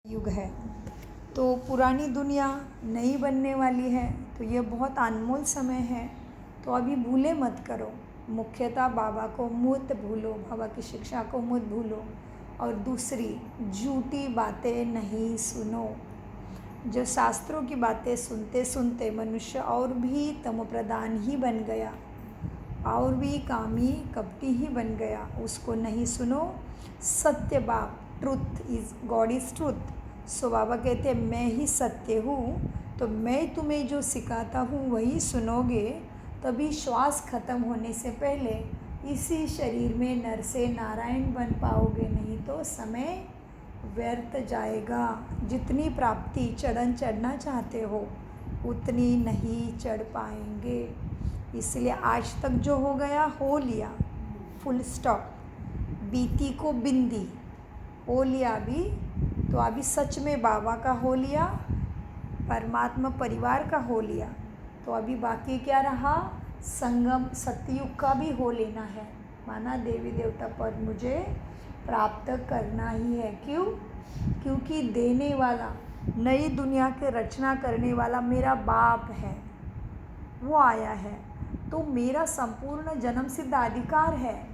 युग है। तो पुरानी दुनिया नई बनने वाली है, तो ये बहुत अनमोल समय है। तो अभी भूले मत करो, मुख्यतः बाबा को मत भूलो, बाबा की शिक्षा को मत भूलो। और दूसरी, झूठी बातें नहीं सुनो। जो शास्त्रों की बातें सुनते सुनते मनुष्य और भी तमोप्रधान ही बन गया, और भी कामी कपटी ही बन गया, उसको नहीं सुनो। सत्य बाप, truth is God is truth. So बाबा कहते हैं मैं ही सत्य हूँ, तो मैं तुम्हें जो सिखाता हूँ वही सुनोगे, तभी श्वास खत्म होने से पहले इसी शरीर में नर से नारायण बन पाओगे, नहीं तो समय व्यर्थ जाएगा। जितनी प्राप्ति चढ़ना चाहते हो उतनी नहीं चढ़ पाएंगे। इसलिए आज तक जो हो गया हो लिया, फुल स्टॉप। बीती को बिंदी हो लिया अभी, तो अभी सच में बाबा का हो लिया, परमात्मा परिवार का हो लिया। तो अभी बाकी क्या रहा, संगम सतयुग का भी हो लेना है। माना देवी देवता पद मुझे प्राप्त करना ही है। क्यों? क्योंकि देने वाला, नई दुनिया के रचना करने वाला मेरा बाप है, वो आया है। तो मेरा संपूर्ण जन्म सिद्ध अधिकार है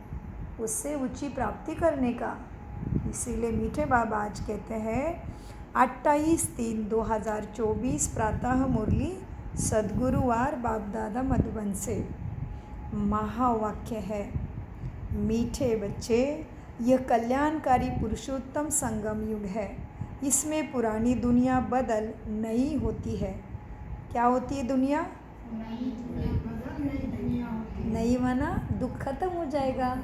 उससे ऊंची प्राप्ति करने का। इसीलिए मीठे बाबा आज कहते हैं 28/3/2024 प्रातः मुरली सद्गुरुवार बाप दादा मधुबन से। महावाक्य है, मीठे बच्चे, यह कल्याणकारी पुरुषोत्तम संगम युग है। इसमें पुरानी दुनिया बदल नई होती है। क्या होती है दुनिया? नई माना दुख खत्म हो जाएगा,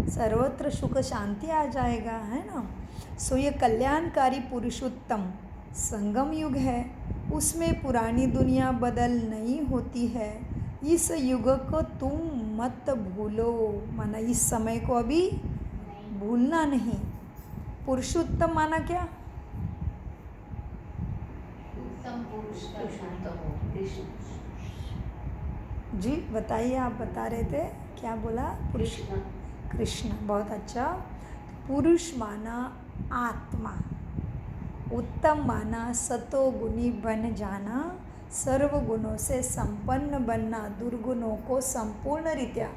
सर्वत्र सुख शांति आ जाएगा, है ना। सो ये कल्याणकारी पुरुषोत्तम संगम युग है, उसमें पुरानी दुनिया बदल नई होती है। इस युग को तुम मत भूलो, माना इस समय को अभी भूलना नहीं। पुरुषोत्तम माना क्या? उत्तम पुरुष का कृष्ण। जी बताइए, आप बता रहे थे क्या बोला? पुरुष कृष्ण, बहुत अच्छा। पुरुष माना आत्मा, उत्तम माना सतोगुणी बन जाना, सर्व गुणों से संपन्न बनना, दुर्गुणों को संपूर्ण रीत्या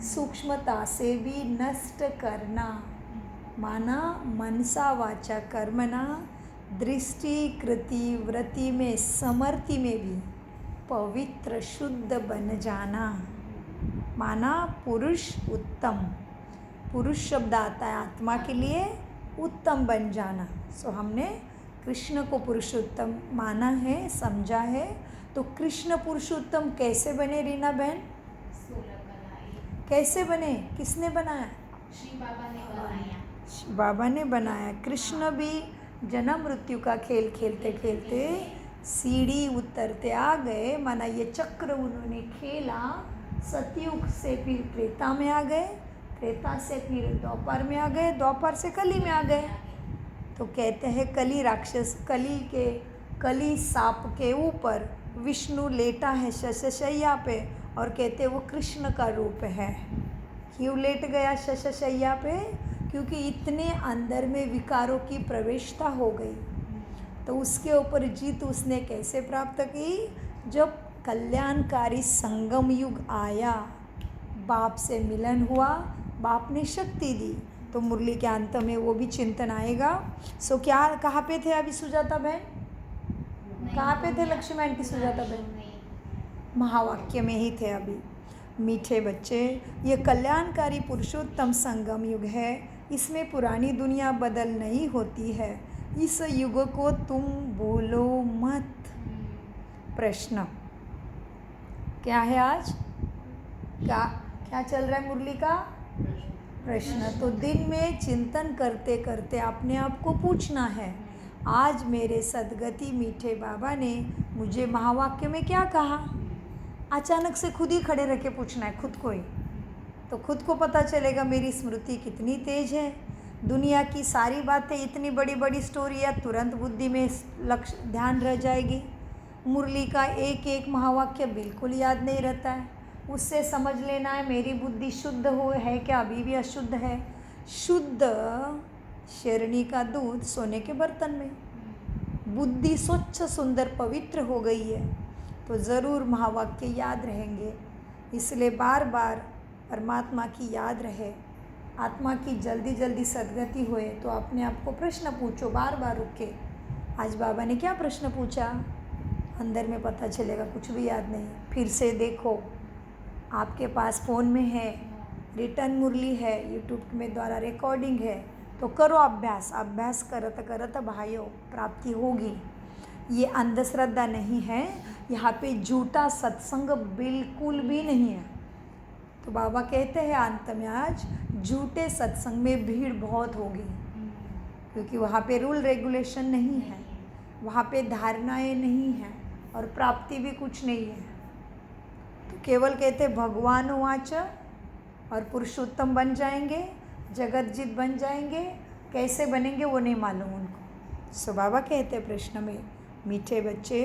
सूक्ष्मता से भी नष्ट करना। माना मनसा वाचा कर्मणा, दृष्टि कृति वृत्ति में समर्ति में भी पवित्र शुद्ध बन जाना। माना पुरुष उत्तम, पुरुष शब्द आता है आत्मा के लिए, उत्तम बन जाना। सो हमने कृष्ण को पुरुषोत्तम माना है, समझा है। तो कृष्ण पुरुषोत्तम कैसे बने रीना बहन? कैसे बने? किसने बनाया? श्री बाबा ने बनाया। श्री बाबा ने बनाया। कृष्ण भी जन्म मृत्यु का खेल खेलते खेलते सीढ़ी उतरते आ गए। माना ये चक्र उन्होंने खेला, सतयुग से फिर त्रेता में आ गए, त्रेता से फिर द्वापर में आ गए, द्वापर से कली में आ गए। तो कहते हैं कली राक्षस, कली सांप के ऊपर विष्णु लेटा है शशशैया पे, और कहते हैं वो कृष्ण का रूप है। क्यों लेट गया शशशैया पे? क्योंकि इतने अंदर में विकारों की प्रवेशता हो गई। तो उसके ऊपर जीत उसने कैसे प्राप्त की? जब कल्याणकारी संगम युग आया, बाप से मिलन हुआ, बाप ने शक्ति दी। तो मुरली के अंत में वो भी चिंतन आएगा। सो क्या, कहाँ पे थे अभी सुजाता बहन? कहाँ पे थे लक्ष्मी आंटी, सुजाता बहन? महावाक्य में ही थे अभी। मीठे बच्चे, ये कल्याणकारी पुरुषोत्तम संगम युग है, इसमें पुरानी दुनिया बदल नई होती है। इस युग को तुम भूलो मत। प्रश्न क्या है आज? क्या चल रहा है मुरली का प्रश्न? तो दिन में चिंतन करते करते अपने आप को पूछना है, आज मेरे सद्गति मीठे बाबा ने मुझे महावाक्य में क्या कहा? अचानक से खुद ही खड़े रह के पूछना है खुद को ही, तो खुद को पता चलेगा मेरी स्मृति कितनी तेज है। दुनिया की सारी बातें, इतनी बड़ी बड़ी स्टोरियाँ तुरंत बुद्धि में लक्ष्य ध्यान रह जाएगी। मुरली का एक एक महावाक्य बिल्कुल याद नहीं रहता है। उससे समझ लेना है मेरी बुद्धि शुद्ध हो है क्या, अभी भी अशुद्ध है। शुद्ध शेरनी का दूध सोने के बर्तन में, बुद्धि स्वच्छ सुंदर पवित्र हो गई है तो ज़रूर महावाक्य याद रहेंगे। इसलिए बार बार परमात्मा की याद रहे, आत्मा की जल्दी जल्दी सदगति होए तो अपने आप को प्रश्न पूछो, बार बार रुक के। आज बाबा ने क्या प्रश्न पूछा, अंदर में पता चलेगा, कुछ भी याद नहीं। फिर से देखो, आपके पास फ़ोन में है, रिटर्न मुरली है, यूट्यूब में द्वारा रिकॉर्डिंग है, तो करो अभ्यास। अभ्यास करत करत भाइयों प्राप्ति होगी। ये अंधश्रद्धा नहीं है, यहाँ पे झूठा सत्संग बिल्कुल भी नहीं है। तो बाबा कहते हैं अंत में आज, झूठे सत्संग में भीड़ बहुत होगी, क्योंकि वहाँ पे रूल रेगुलेशन नहीं है, वहाँ पे धारणाएं नहीं हैं और प्राप्ति भी कुछ नहीं है। तो केवल कहते भगवान वाच और पुरुषोत्तम बन जाएंगे, जगत जीत बन जाएंगे। कैसे बनेंगे वो नहीं मालूम उनको। सो बाबा कहते प्रश्न में, मीठे बच्चे,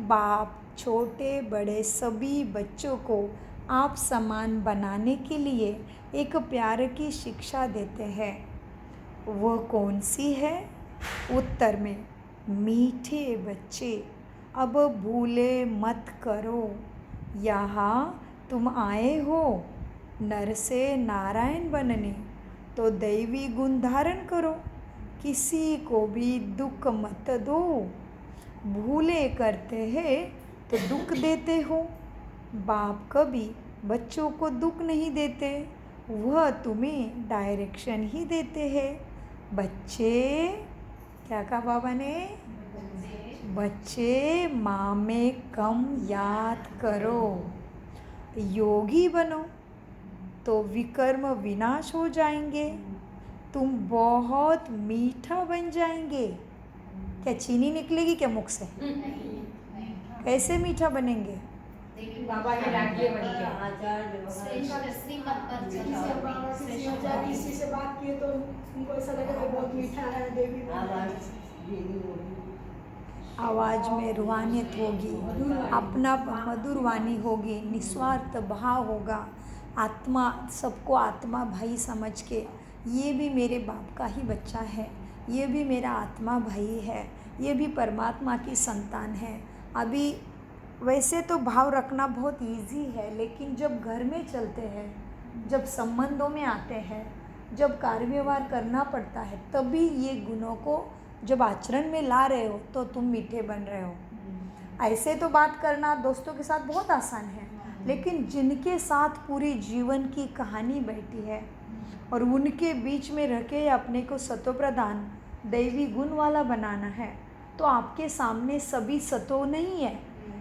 बाप छोटे बड़े सभी बच्चों को आप समान बनाने के लिए एक प्यार की शिक्षा देते हैं। वह कौन सी है? उत्तर में, मीठे बच्चे अब भूले मत करो, यहाँ तुम आए हो नर से नारायण बनने, तो दैवी गुण धारण करो, किसी को भी दुख मत दो। भूले करते हैं तो दुख देते हो। बाप कभी बच्चों को दुख नहीं देते, वह तुम्हें डायरेक्शन ही देते हैं। बच्चे, क्या कहा बाबा ने? बच्चे माँ में कम याद करो, योगी बनो तो विकर्म विनाश हो जाएंगे, तुम बहुत मीठा बन जाएंगे। क्या चीनी निकलेगी क्या मुख से? कैसे मीठा बनेंगे? बाबा के डांटिए बन गया। श्रीमत पर चलो। किसी से बात किए तो उनको ऐसा लगा बहुत मीठा है, देवी आवाज़ में रूहानियत होगी, अपना मधुर वाणी होगी, निस्वार्थ भाव होगा। आत्मा, सबको आत्मा भाई समझ के, ये भी मेरे बाप का ही बच्चा है, ये भी मेरा आत्मा भाई है, ये भी परमात्मा की संतान है। अभी वैसे तो भाव रखना बहुत इजी है, लेकिन जब घर में चलते हैं, जब संबंधों में आते हैं, जब कार्य व्यवहार करना पड़ता है, तभी ये गुणों को जब आचरण में ला रहे हो तो तुम मीठे बन रहे हो। ऐसे तो बात करना दोस्तों के साथ बहुत आसान है, लेकिन जिनके साथ पूरी जीवन की कहानी बैठी है और उनके बीच में रह के अपने को सतोप्रधान दैवी गुण वाला बनाना है, तो आपके सामने सभी सतो नहीं है,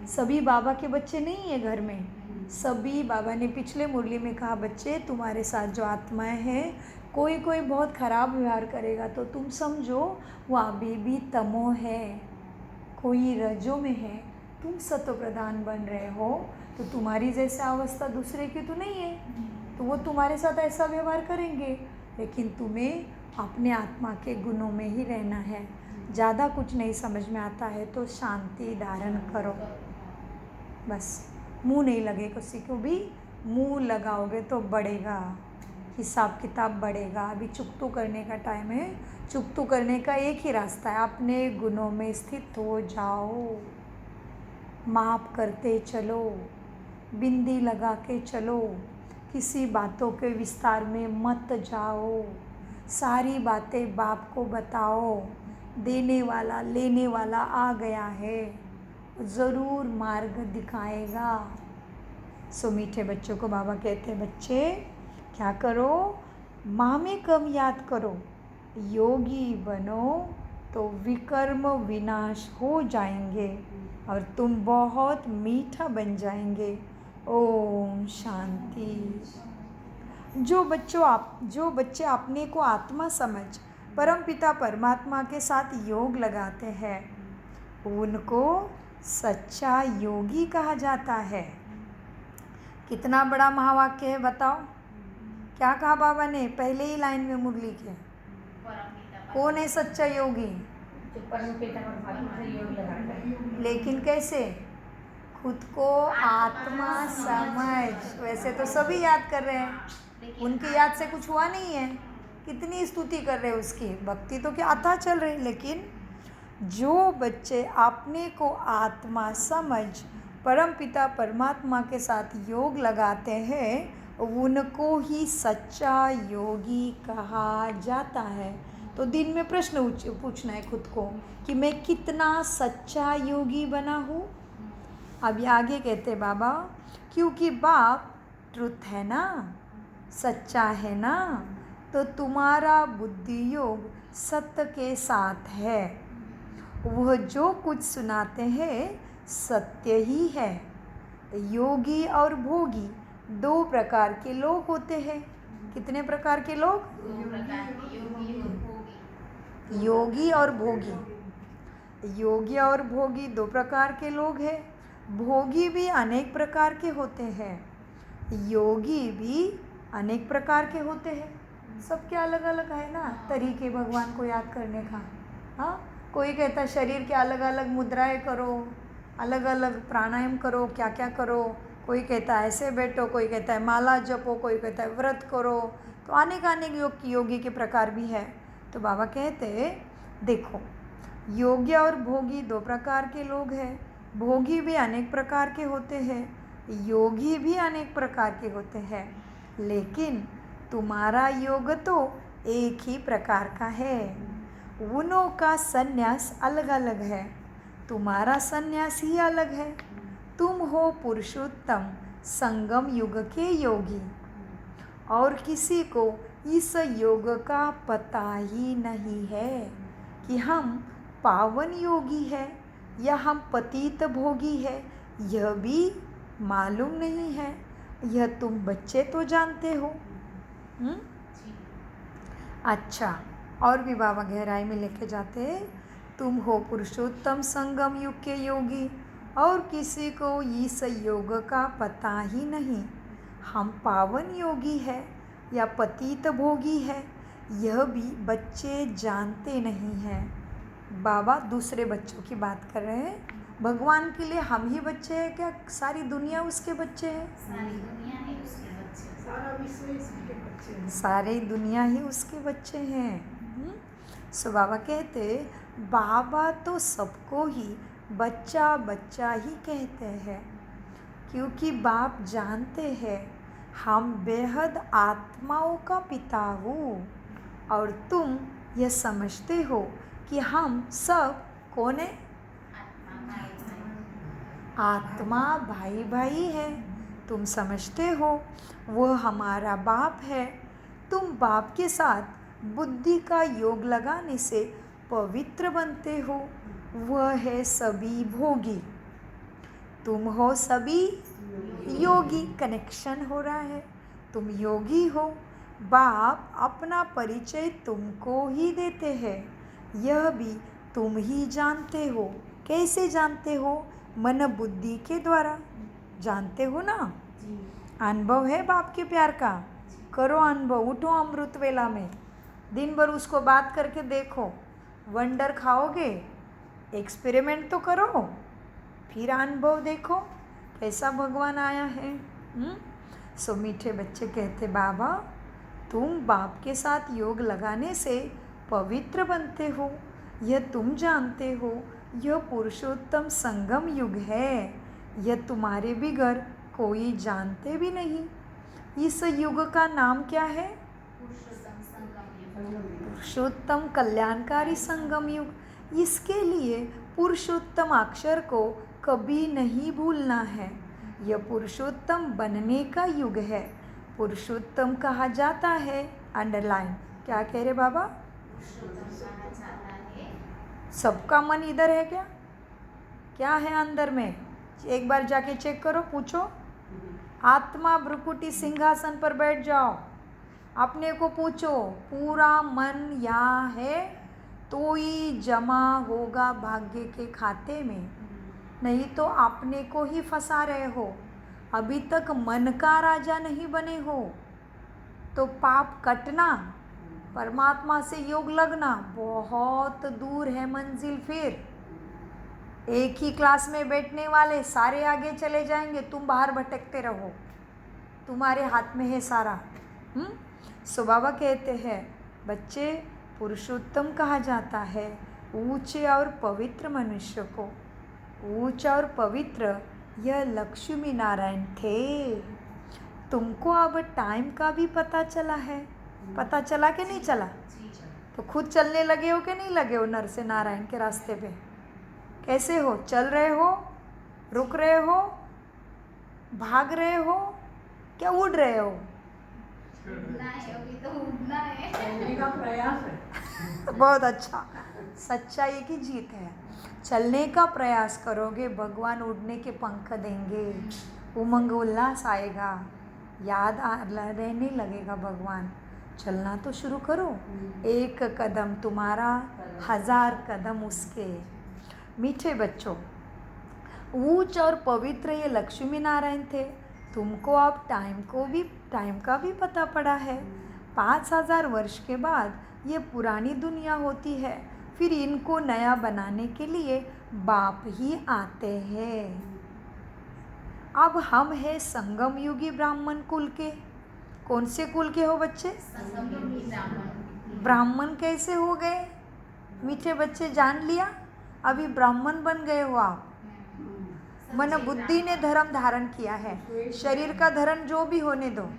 सभी बाबा के बच्चे नहीं है घर में। सभी, बाबा ने पिछले मुरली में कहा, बच्चे तुम्हारे साथ जो आत्माएं हैं, कोई कोई बहुत ख़राब व्यवहार करेगा तो तुम समझो वो अभी भी तमो है, कोई रजो में है, तुम सतो प्रधान बन रहे हो, तो तुम्हारी जैसा अवस्था दूसरे की तो नहीं है, तो वो तुम्हारे साथ ऐसा व्यवहार करेंगे, लेकिन तुम्हें अपने आत्मा के गुणों में ही रहना है। ज़्यादा कुछ नहीं समझ में आता है तो शांति धारण करो, बस। मुंह नहीं लगे किसी को भी, मुंह लगाओगे तो बढ़ेगा, हिसाब किताब बढ़ेगा। अभी चुकतू करने का टाइम है, चुकतू करने का एक ही रास्ता है, अपने गुणों में स्थित हो जाओ, माफ़ करते चलो, बिंदी लगा के चलो, किसी बातों के विस्तार में मत जाओ, सारी बातें बाप को बताओ, देने वाला लेने वाला आ गया है, ज़रूर मार्ग दिखाएगा। सो मीठे बच्चों को बाबा कहते हैं, बच्चे क्या करो, माँ में कम याद करो, योगी बनो तो विकर्म विनाश हो जाएंगे और तुम बहुत मीठा बन जाएंगे। ओम शांति। जो बच्चे अपने को आत्मा समझ परमपिता परमात्मा के साथ योग लगाते हैं, उनको सच्चा योगी कहा जाता है। कितना बड़ा महावाक्य है बताओ। क्या कहा बाबा ने पहले ही लाइन में मुरली के? कौन है सच्चा योगी? परमपिता परमात्मा से योग लगाता है। लेकिन कैसे? खुद को आत्मा समझ। वैसे तो सभी याद कर रहे हैं, उनकी याद से कुछ हुआ नहीं है, कितनी स्तुति कर रहे हैं उसकी, भक्ति तो क्या अथाह चल रही, लेकिन जो बच्चे अपने को आत्मा समझ परमपिता परमात्मा के साथ योग लगाते हैं उनको ही सच्चा योगी कहा जाता है। तो दिन में प्रश्न पूछना है खुद को कि मैं कितना सच्चा योगी बना हूँ। अभी आगे कहते बाबा, क्योंकि बाप ट्रुथ है ना, सच्चा है ना, तो तुम्हारा बुद्धि योग सत्य के साथ है। वह जो कुछ सुनाते हैं सत्य ही है। योगी और भोगी दो प्रकार के लोग होते हैं। कितने प्रकार के लोग? दो प्रकार के, योगी और भोगी। योगी और भोगी। योगी और भोगी दो प्रकार के लोग हैं। भोगी भी अनेक प्रकार के होते हैं, योगी भी अनेक प्रकार के होते हैं। सबके अलग अलग है ना तरीके भगवान को याद करने का। हाँ, कोई कहता है शरीर के अलग अलग मुद्राएं करो, अलग अलग प्राणायाम करो, क्या क्या करो। कोई कहता है ऐसे बैठो, कोई कहता है माला जपो, कोई कहता है व्रत करो। तो अनेक अनेक योगी के प्रकार भी है। तो बाबा कहते देखो, योगी और भोगी दो प्रकार के लोग हैं। भोगी भी अनेक प्रकार के होते हैं, योगी भी अनेक प्रकार के होते हैं, लेकिन तुम्हारा योग तो एक ही प्रकार का है। उनों का संन्यास अलग अलग है, तुम्हारा संन्यास ही अलग है। तुम हो पुरुषोत्तम संगम युग के योगी, और किसी को इस योग का पता ही नहीं है कि हम पावन योगी है या हम पतित भोगी है, यह भी मालूम नहीं है। यह तुम बच्चे तो जानते हो। अच्छा, और भी बाबा गहराई में लेके जाते हैं। तुम हो पुरुषोत्तम संगम युग के योगी, और किसी को इस योग का पता ही नहीं हम पावन योगी है या पतित भोगी है, यह भी बच्चे जानते नहीं हैं। बाबा दूसरे बच्चों की बात कर रहे हैं। भगवान के लिए हम ही बच्चे हैं क्या? सारी दुनिया उसके बच्चे हैं। सारी दुनिया है उसके बच्चे, सारा विश्व इसके बच्चे हैं। सारी दुनिया ही उसके बच्चे हैं। सो बाबा कहते बाबा तो सबको ही बच्चा बच्चा ही कहते हैं, क्योंकि बाप जानते हैं हम बेहद आत्माओं का पिता हूँ, और तुम यह समझते हो कि हम सब कौन है? आत्मा भाई भाई है। तुम समझते हो वह हमारा बाप है। तुम बाप के साथ बुद्धि का योग लगाने से पवित्र बनते हो। वह है सभी भोगी, तुम हो सभी योगी। कनेक्शन हो रहा है, तुम योगी हो। बाप अपना परिचय तुमको ही देते हैं, यह भी तुम ही जानते हो। कैसे जानते हो? मन बुद्धि के द्वारा जानते हो ना। अनुभव है बाप के प्यार का, करो अनुभव। उठो अमृत वेला में, दिन भर उसको बात करके देखो, वंडर खाओगे। एक्सपेरिमेंट तो करो, फिर अनुभव देखो कैसा भगवान आया है। सो मीठे बच्चे कहते बाबा तुम बाप के साथ योग लगाने से पवित्र बनते हो, यह तुम जानते हो। यह पुरुषोत्तम संगम युग है, यह तुम्हारे बिगर कोई जानते भी नहीं। इस युग का नाम क्या है? पुरुषोत्तम संगम युग। पुरुषोत्तम कल्याणकारी संगम युग। इसके लिए पुरुषोत्तम अक्षर को कभी नहीं भूलना है। यह पुरुषोत्तम बनने का युग है। पुरुषोत्तम कहा जाता है, अंडरलाइन। क्या कह रहे बाबा? पुरुषोत्तम कहा जाता है। सबका मन इधर है क्या? क्या है अंदर में? एक बार जाके चेक करो, पूछो। आत्मा भ्रुकुटी सिंहासन पर बैठ जाओ, अपने को पूछो पूरा मन यहाँ है तो ही जमा होगा भाग्य के खाते में, नहीं तो अपने को ही फंसा रहे हो। अभी तक मन का राजा नहीं बने हो तो पाप कटना, परमात्मा से योग लगना बहुत दूर है मंजिल। फिर एक ही क्लास में बैठने वाले सारे आगे चले जाएंगे, तुम बाहर भटकते रहो, तुम्हारे हाथ में है सारा। सो बाबा कहते हैं बच्चे पुरुषोत्तम कहा जाता है ऊंचे और पवित्र मनुष्य को। ऊंचा और पवित्र यह लक्ष्मी नारायण थे। तुमको अब टाइम का भी पता चला है? पता चला कि नहीं चला? तो खुद चलने लगे हो कि नहीं लगे हो नर से नारायण के रास्ते पे? कैसे हो? चल रहे हो, रुक रहे हो, भाग रहे हो, क्या उड़ रहे हो? उड़ना है, अभी तो उड़ना है। चलने का प्रयास है। बहुत अच्छा, सच्चाई की जीत है। चलने का प्रयास करोगे, भगवान उड़ने के पंख देंगे, उमंग उल्लास आएगा, याद रहने लगेगा भगवान। चलना तो शुरू करो। एक कदम तुम्हारा, 1000 कदम उसके। मीठे बच्चों, ऊंच और पवित्र ये लक्ष्मी नारायण थे। तुमको अब टाइम का भी पता पड़ा है। 5000 वर्ष के बाद ये पुरानी दुनिया होती है, फिर इनको नया बनाने के लिए बाप ही आते हैं। अब हम हैं संगम युगी ब्राह्मण कुल के। कौन से कुल के हो बच्चे? संगमयुगी ब्राह्मण। ब्राह्मण कैसे हो गए? मीठे बच्चे जान लिया, अभी ब्राह्मण बन गए हो आप। मन बुद्धि ने धर्म धारण किया है। शरीर का धर्म जो भी होने दो,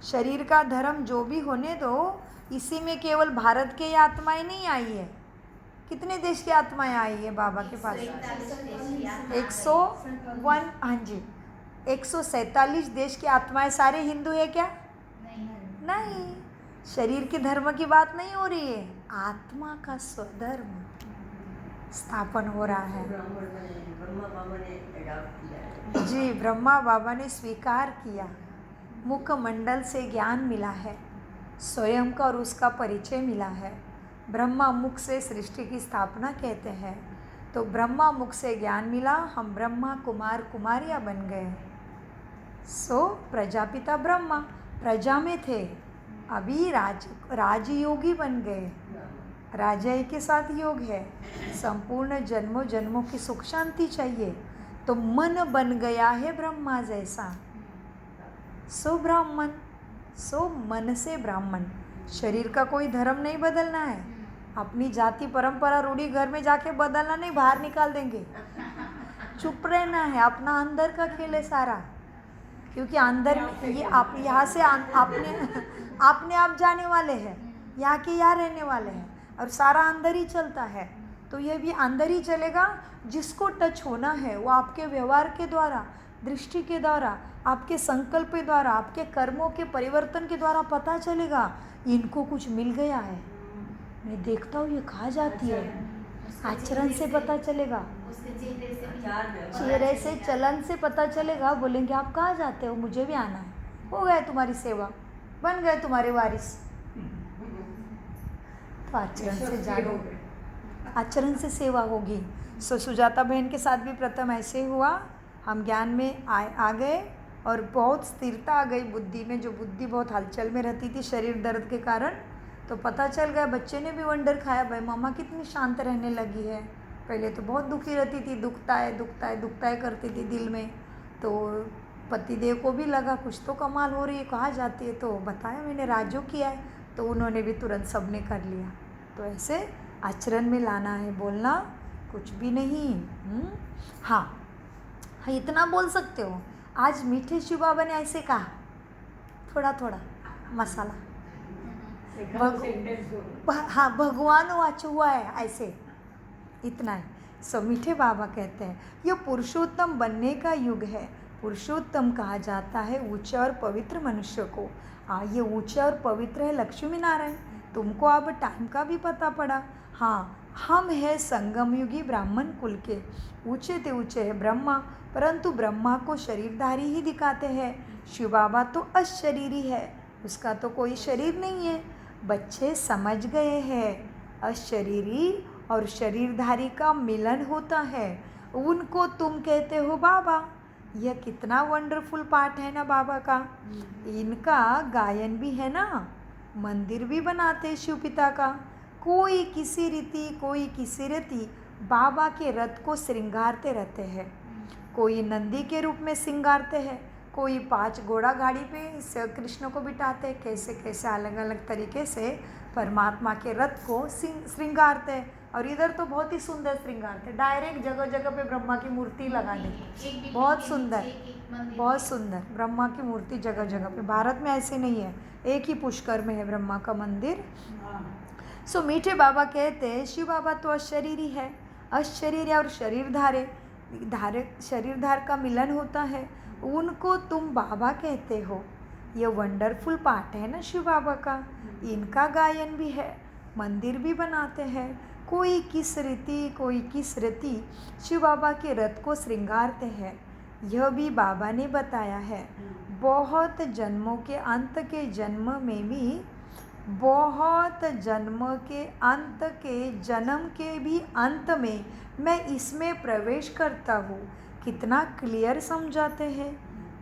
शरीर का धर्म जो भी होने दो, इसी में केवल भारत के आत्माएं नहीं आई है। कितने देश की आत्माएं आई है बाबा के पास? 101, हाँ जी, 147 देश की आत्माएं। सारे हिंदू है क्या? नहीं। शरीर के धर्म की बात नहीं हो रही है, आत्मा का स्वधर्म स्थापन हो रहा है। जी, ब्रह्मा बाबा ने स्वीकार किया। मुखमंडल से ज्ञान मिला है, स्वयं का और उसका परिचय मिला है। ब्रह्मा मुख से सृष्टि की स्थापना कहते हैं। तो ब्रह्मा मुख से ज्ञान मिला, हम ब्रह्मा कुमार कुमारियाँ बन गए। सो प्रजापिता ब्रह्मा प्रजा में थे, अभी राजयोगी बन गए। राजा के साथ योग है। संपूर्ण जन्मों जन्मों की सुख शांति चाहिए, तो मन बन गया है ब्रह्मा जैसा। सो ब्राह्मण, सो मन से ब्राह्मण। शरीर का कोई धर्म नहीं बदलना है, अपनी जाति परंपरा रूढ़ी घर में जाके बदलना नहीं, बाहर निकाल देंगे। चुप रहना है, अपना अंदर का खेल है सारा। क्योंकि अंदर ये आप यहाँ से आपने आप जाने वाले हैं, यहाँ के यहाँ रहने वाले हैं, और सारा अंदर ही चलता है। तो ये भी अंदर ही चलेगा। जिसको टच होना है वो आपके व्यवहार के द्वारा, दृष्टि के द्वारा, आपके संकल्प के द्वारा, आपके कर्मों के परिवर्तन के द्वारा पता चलेगा। इनको कुछ मिल गया है, मैं देखता हूँ ये कहाँ जाती है, आचरण से पता चलेगा, चेहरे से, चलन से पता चलेगा। बोलेंगे आप कहाँ जाते हो, मुझे भी आना है। हो गए तुम्हारी सेवा, बन गए तुम्हारे वारिस। तो आचरण से जानो, आचरण से सेवा होगी। सो सुजाता बहन के साथ भी प्रथम ऐसे हुआ। हम ज्ञान में आ गए और बहुत स्थिरता आ गई बुद्धि में। जो बुद्धि बहुत हलचल में रहती थी शरीर दर्द के कारण, तो पता चल गया। बच्चे ने भी वंडर खाया, भाई मामा कितनी शांत रहने लगी है। पहले तो बहुत दुखी रहती थी, दुखता है करती थी दिल में। तो पतिदेव को भी लगा कुछ तो कमाल हो रही है, कहाँ जाती है। तो बताया मैंने राजयोग किया है, तो उन्होंने भी तुरंत सबने कर लिया। तो ऐसे आचरण में लाना है, बोलना कुछ भी नहीं। हाँ, इतना बोल सकते हो। आज मीठे शिव बाबा ने ऐसे कहा, थोड़ा थोड़ा मसाला, हाँ भगवान वाच हुआ है ऐसे, इतना है। सो मीठे बाबा कहते हैं ये पुरुषोत्तम बनने का युग है। पुरुषोत्तम कहा जाता है ऊंचे और पवित्र मनुष्य को। ये ऊंचे और पवित्र है लक्ष्मी नारायण। तुमको अब टाइम का भी पता पड़ा। हाँ, हम हैं संगम युगी ब्राह्मण कुल के। ऊंचे ते ऊंचे है ब्रह्मा, परंतु ब्रह्मा को शरीरधारी ही दिखाते हैं। शिव बाबा तो अशरीरी है, उसका तो कोई शरीर नहीं है। बच्चे समझ गए हैं, अशरीरी और शरीरधारी का मिलन होता है, उनको तुम कहते हो बाबा। यह कितना वंडरफुल पार्ट है ना बाबा का। इनका गायन भी है ना, मंदिर भी बनाते शिव पिता का। कोई किसी रीति, कोई किसी रीति बाबा के रथ को श्रृंगारते रहते हैं। कोई नंदी के रूप में श्रृंगारते हैं, कोई 5 घोड़ा गाड़ी पे कृष्ण को बिठाते। कैसे कैसे अलग अलग तरीके से परमात्मा के रथ को श्रृंगारते हैं। और इधर तो बहुत ही सुंदर श्रृंगार थे, डायरेक्ट जगह जगह पे ब्रह्मा की मूर्ति लगा दी, एक भी बहुत के सुंदर, नीचे एक मंदिर बहुत सुंदर ब्रह्मा की मूर्ति जगह जगह पे। भारत में ऐसे नहीं है, एक ही पुष्कर में है ब्रह्मा का मंदिर। सो मीठे बाबा कहते हैं शिव बाबा तो अशरीरी है, अशरीर और शरीरधार का मिलन होता है, उनको तुम बाबा कहते हो। ये वंडरफुल पार्ट है ना शिव बाबा का। इनका गायन भी है, मंदिर भी बनाते हैं, कोई किस रीति कोई किस रीति शिव बाबा के रथ को श्रृंगारते हैं, यह भी बाबा ने बताया है। बहुत जन्मों के अंत के जन्म में भी, बहुत जन्म के अंत के जन्म के भी अंत में मैं इसमें प्रवेश करता हूँ। कितना क्लियर समझाते हैं।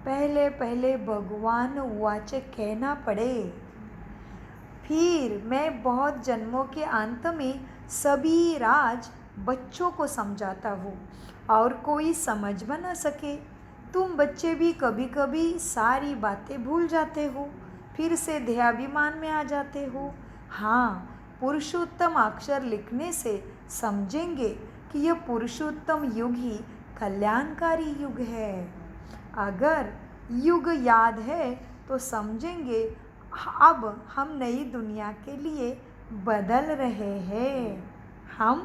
पहले पहले भगवान वाच कहना पड़े, फिर मैं बहुत जन्मों के अंत में सभी राज बच्चों को समझाता हूँ और कोई समझ बना सके। तुम बच्चे भी कभी कभी सारी बातें भूल जाते हो, फिर से ध्येयाभिमान में आ जाते हो। हाँ, पुरुषोत्तम अक्षर लिखने से समझेंगे कि यह पुरुषोत्तम युग ही कल्याणकारी युग है। अगर युग याद है तो समझेंगे अब हम नई दुनिया के लिए बदल रहे हैं। हम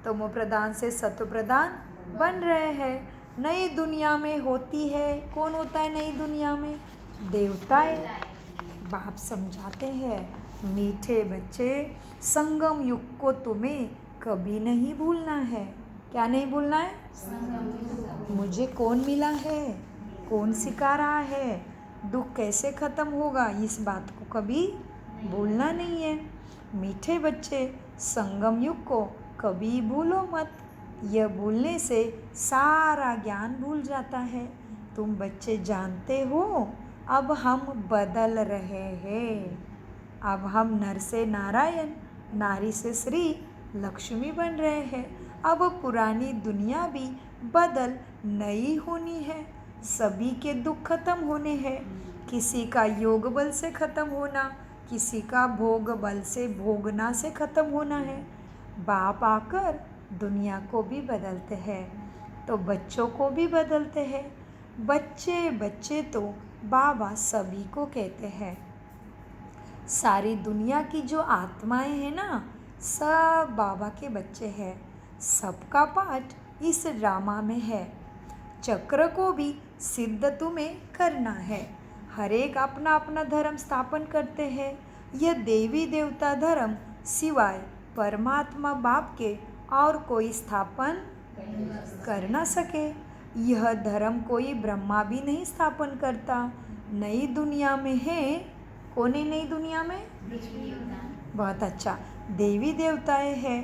तमो प्रधान से सत्व प्रधान बन रहे हैं। नई दुनिया में होती है, कौन होता है नई दुनिया में? देवताएं। बाप समझाते हैं मीठे बच्चे, संगम युग को तुम्हें कभी नहीं भूलना है। क्या नहीं भूलना है? मुझे कौन मिला है, कौन सिखा रहा है, दुख कैसे ख़त्म होगा, इस बात को कभी भूलना नहीं है। मीठे बच्चे, संगम युग को कभी भूलो मत। यह भूलने से सारा ज्ञान भूल जाता है। तुम बच्चे जानते हो अब हम बदल रहे हैं। अब हम नर से नारायण, नारी से श्री लक्ष्मी बन रहे हैं। अब पुरानी दुनिया भी बदल नई होनी है। सभी के दुख खत्म होने हैं। किसी का योग बल से खत्म होना, किसी का भोग बल से भोगना से खत्म होना है। बाप आकर दुनिया को भी बदलते हैं तो बच्चों को भी बदलते हैं। बच्चे बच्चे तो बाबा सभी को कहते हैं। सारी दुनिया की जो आत्माएं हैं ना, सब बाबा के बच्चे हैं। सबका पाठ इस ड्रामा में है। चक्र को भी सिद्ध तुम्हें करना है। हर एक अपना अपना धर्म स्थापन करते हैं। यह देवी देवता धर्म सिवाय परमात्मा बाप के और कोई स्थापन कर ना सके। यह धर्म कोई ब्रह्मा भी नहीं स्थापन करता। नई दुनिया में है, कौन है नई दुनिया में? बहुत अच्छा, देवी देवताएं हैं।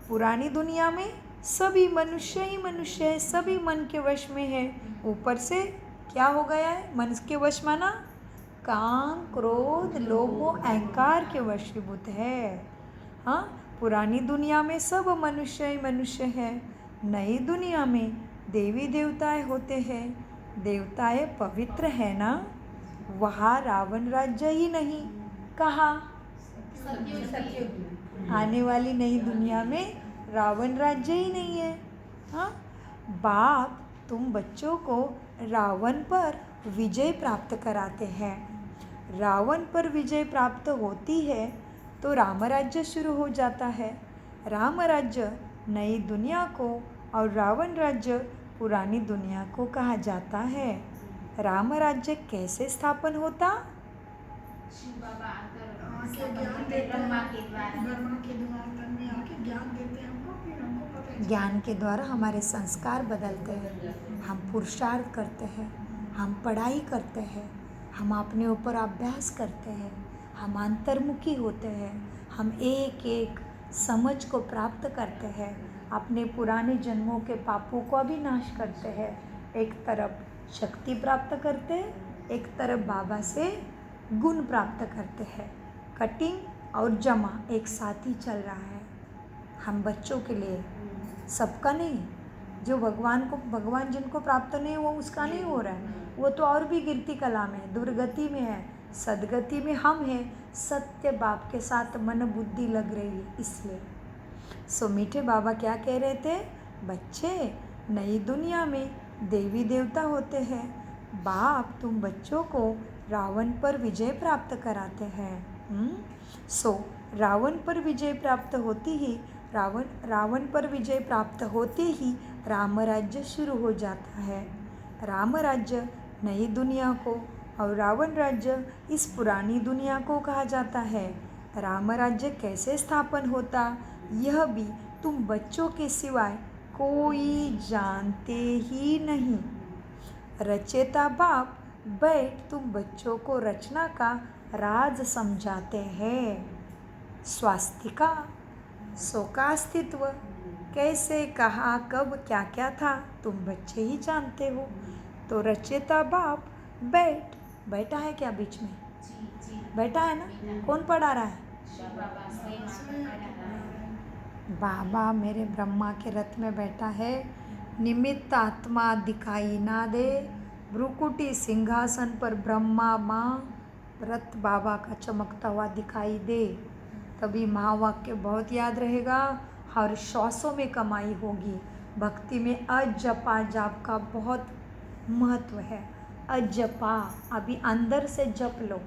पुरानी दुनिया में सभी मनुष्य ही मनुष्य है, सभी मन के वश में है। ऊपर से क्या हो गया है? मन के वश माना काम क्रोध लोभ अहंकार के वशीभूत है। हाँ, पुरानी दुनिया में सब मनुष्य ही मनुष्य है। नई दुनिया में देवी देवताएं होते हैं। देवताएं पवित्र है ना। वहाँ रावण राज्य ही नहीं। कहाँ? आने वाली नई दुनिया में रावण राज्य ही नहीं है। हाँ, बाप तुम बच्चों को रावण पर विजय प्राप्त कराते हैं। रावण पर विजय प्राप्त होती है तो राम राज्य शुरू हो जाता है। राम राज्य नई दुनिया को और रावण राज्य पुरानी दुनिया को कहा जाता है। राम राज्य कैसे स्थापन होता? शिव बाबा आकर आके ज्ञान देते हैं, ब्रह्मा के द्वारा ब्रह्मा के द्वारा तन में आके ज्ञान देते हैं हमको, फिर हमको पता है। ज्ञान के द्वारा हमारे संस्कार बदलते हैं। हम पुरुषार्थ करते हैं, हम पढ़ाई करते हैं, हम अपने ऊपर अभ्यास करते हैं, हम अंतर्मुखी होते हैं, हम एक एक समझ को प्राप्त करते हैं, अपने पुराने जन्मों के पापों का भी नाश करते हैं। एक तरफ शक्ति प्राप्त करते हैं, एक तरफ बाबा से गुण प्राप्त करते हैं। कटिंग और जमा एक साथ ही चल रहा है। हम बच्चों के लिए, सबका नहीं। जो भगवान जिनको प्राप्त नहीं वो उसका नहीं हो रहा है, वो तो और भी गिरती कला में, दुर्गति में है। सदगति में हम हैं। सत्य बाप के साथ मन बुद्धि लग रही है, इसलिए सो मीठे बाबा क्या कह रहे थे, बच्चे नई दुनिया में देवी देवता होते हैं, बाप तुम बच्चों को रावण पर विजय प्राप्त कराते हैं। सो रावण पर विजय प्राप्त होते ही राम राज्य शुरू हो जाता है। राम राज्य नई दुनिया को और रावण राज्य इस पुरानी दुनिया को कहा जाता है। राम राज्य कैसे स्थापन होता यह भी तुम बच्चों के सिवाय कोई जानते ही नहीं। रचेता बाप बैठ तुम बच्चों को रचना का राज समझाते हैं। स्वास्तिका सो का अस्तित्व कैसे, कहाँ, कब, क्या क्या था तुम बच्चे ही जानते हो। तो रचेता बाप बैठा है क्या बीच में? जी जी बैठा है ना? कौन पढ़ा रहा है? शिव बाबा स्वयं पढ़ा रहा है। बाबा मेरे ब्रह्मा के रथ में बैठा है। निमित्त आत्मा दिखाई ना दे, भ्रुकुटी सिंहासन पर ब्रह्मा माँ, रथ बाबा का चमकता हुआ दिखाई दे। तभी महावाक्य बहुत याद रहेगा, हर श्वासों में कमाई होगी। भक्ति में अजपा जाप का बहुत महत्व है। अजपा अभी अंदर से जप लो,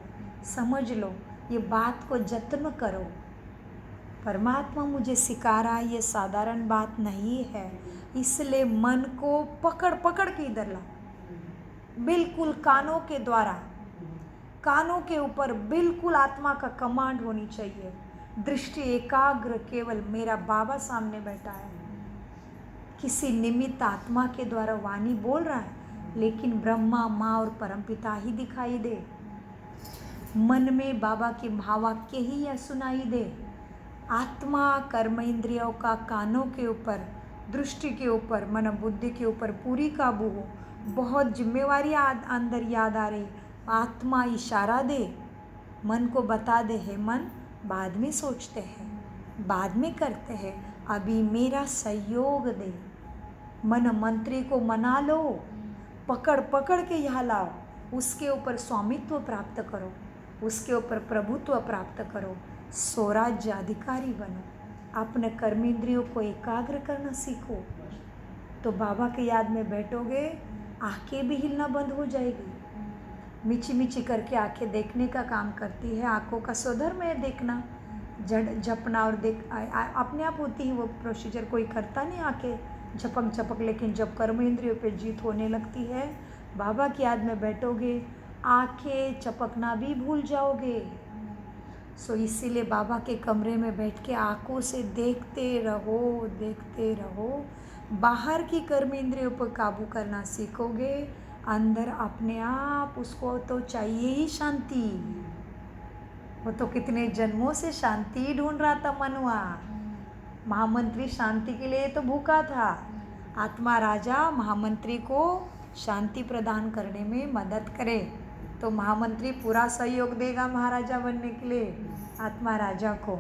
समझ लो, ये बात को जत्न करो। परमात्मा मुझे सिखा रहा है, ये साधारण बात नहीं है। इसलिए मन को पकड़ पकड़ के इधर लाओ, बिल्कुल कानों के द्वारा, कानों के ऊपर बिल्कुल आत्मा का कमांड होनी चाहिए। दृष्टि एकाग्र, केवल मेरा बाबा सामने बैठा है। किसी निमित्त आत्मा के द्वारा वाणी बोल रहा है, लेकिन ब्रह्मा माँ और परमपिता ही दिखाई दे। मन में बाबा के महावाक्य ही यह सुनाई दे। आत्मा कर्म इंद्रियों का कानों के ऊपर, दृष्टि के ऊपर, मन बुद्धि के ऊपर पूरी काबू हो। बहुत जिम्मेवारी अंदर याद आ रही। आत्मा इशारा दे, मन को बता दे, है मन बाद में सोचते हैं, बाद में करते हैं, अभी मेरा सहयोग दे। मन मंत्री को मना लो, पकड़ पकड़ के यहाँ लाओ, उसके ऊपर स्वामित्व प्राप्त करो, उसके ऊपर प्रभुत्व प्राप्त करो, स्वराज्य अधिकारी बनो। अपने कर्मेंद्रियों को एकाग्र करना सीखो, तो बाबा के याद में बैठोगे, आंखें भी हिलना बंद हो जाएगी। मिची मिची करके आंखें देखने का काम करती है। आंखों का स्वधर्म है देखना, जड़ जपना और अपने आप होती है वो प्रोसीजर, कोई करता नहीं आंखें झपक झपक। लेकिन जब कर्म इंद्रियों पे जीत होने लगती है, बाबा की याद में बैठोगे, आंखें चपकना भी भूल जाओगे। सो इसीलिए बाबा के कमरे में बैठ के आंखों से देखते रहो, देखते रहो। बाहर की कर्म इंद्रियों पर काबू करना सीखोगे, अंदर अपने आप उसको तो चाहिए ही शांति। वो तो कितने जन्मों से शांति ढूंढ रहा था मनवा। महामंत्री शांति के लिए तो भूखा था। आत्मा राजा महामंत्री को शांति प्रदान करने में मदद करे, तो महामंत्री पूरा सहयोग देगा महाराजा बनने के लिए आत्मा राजा को।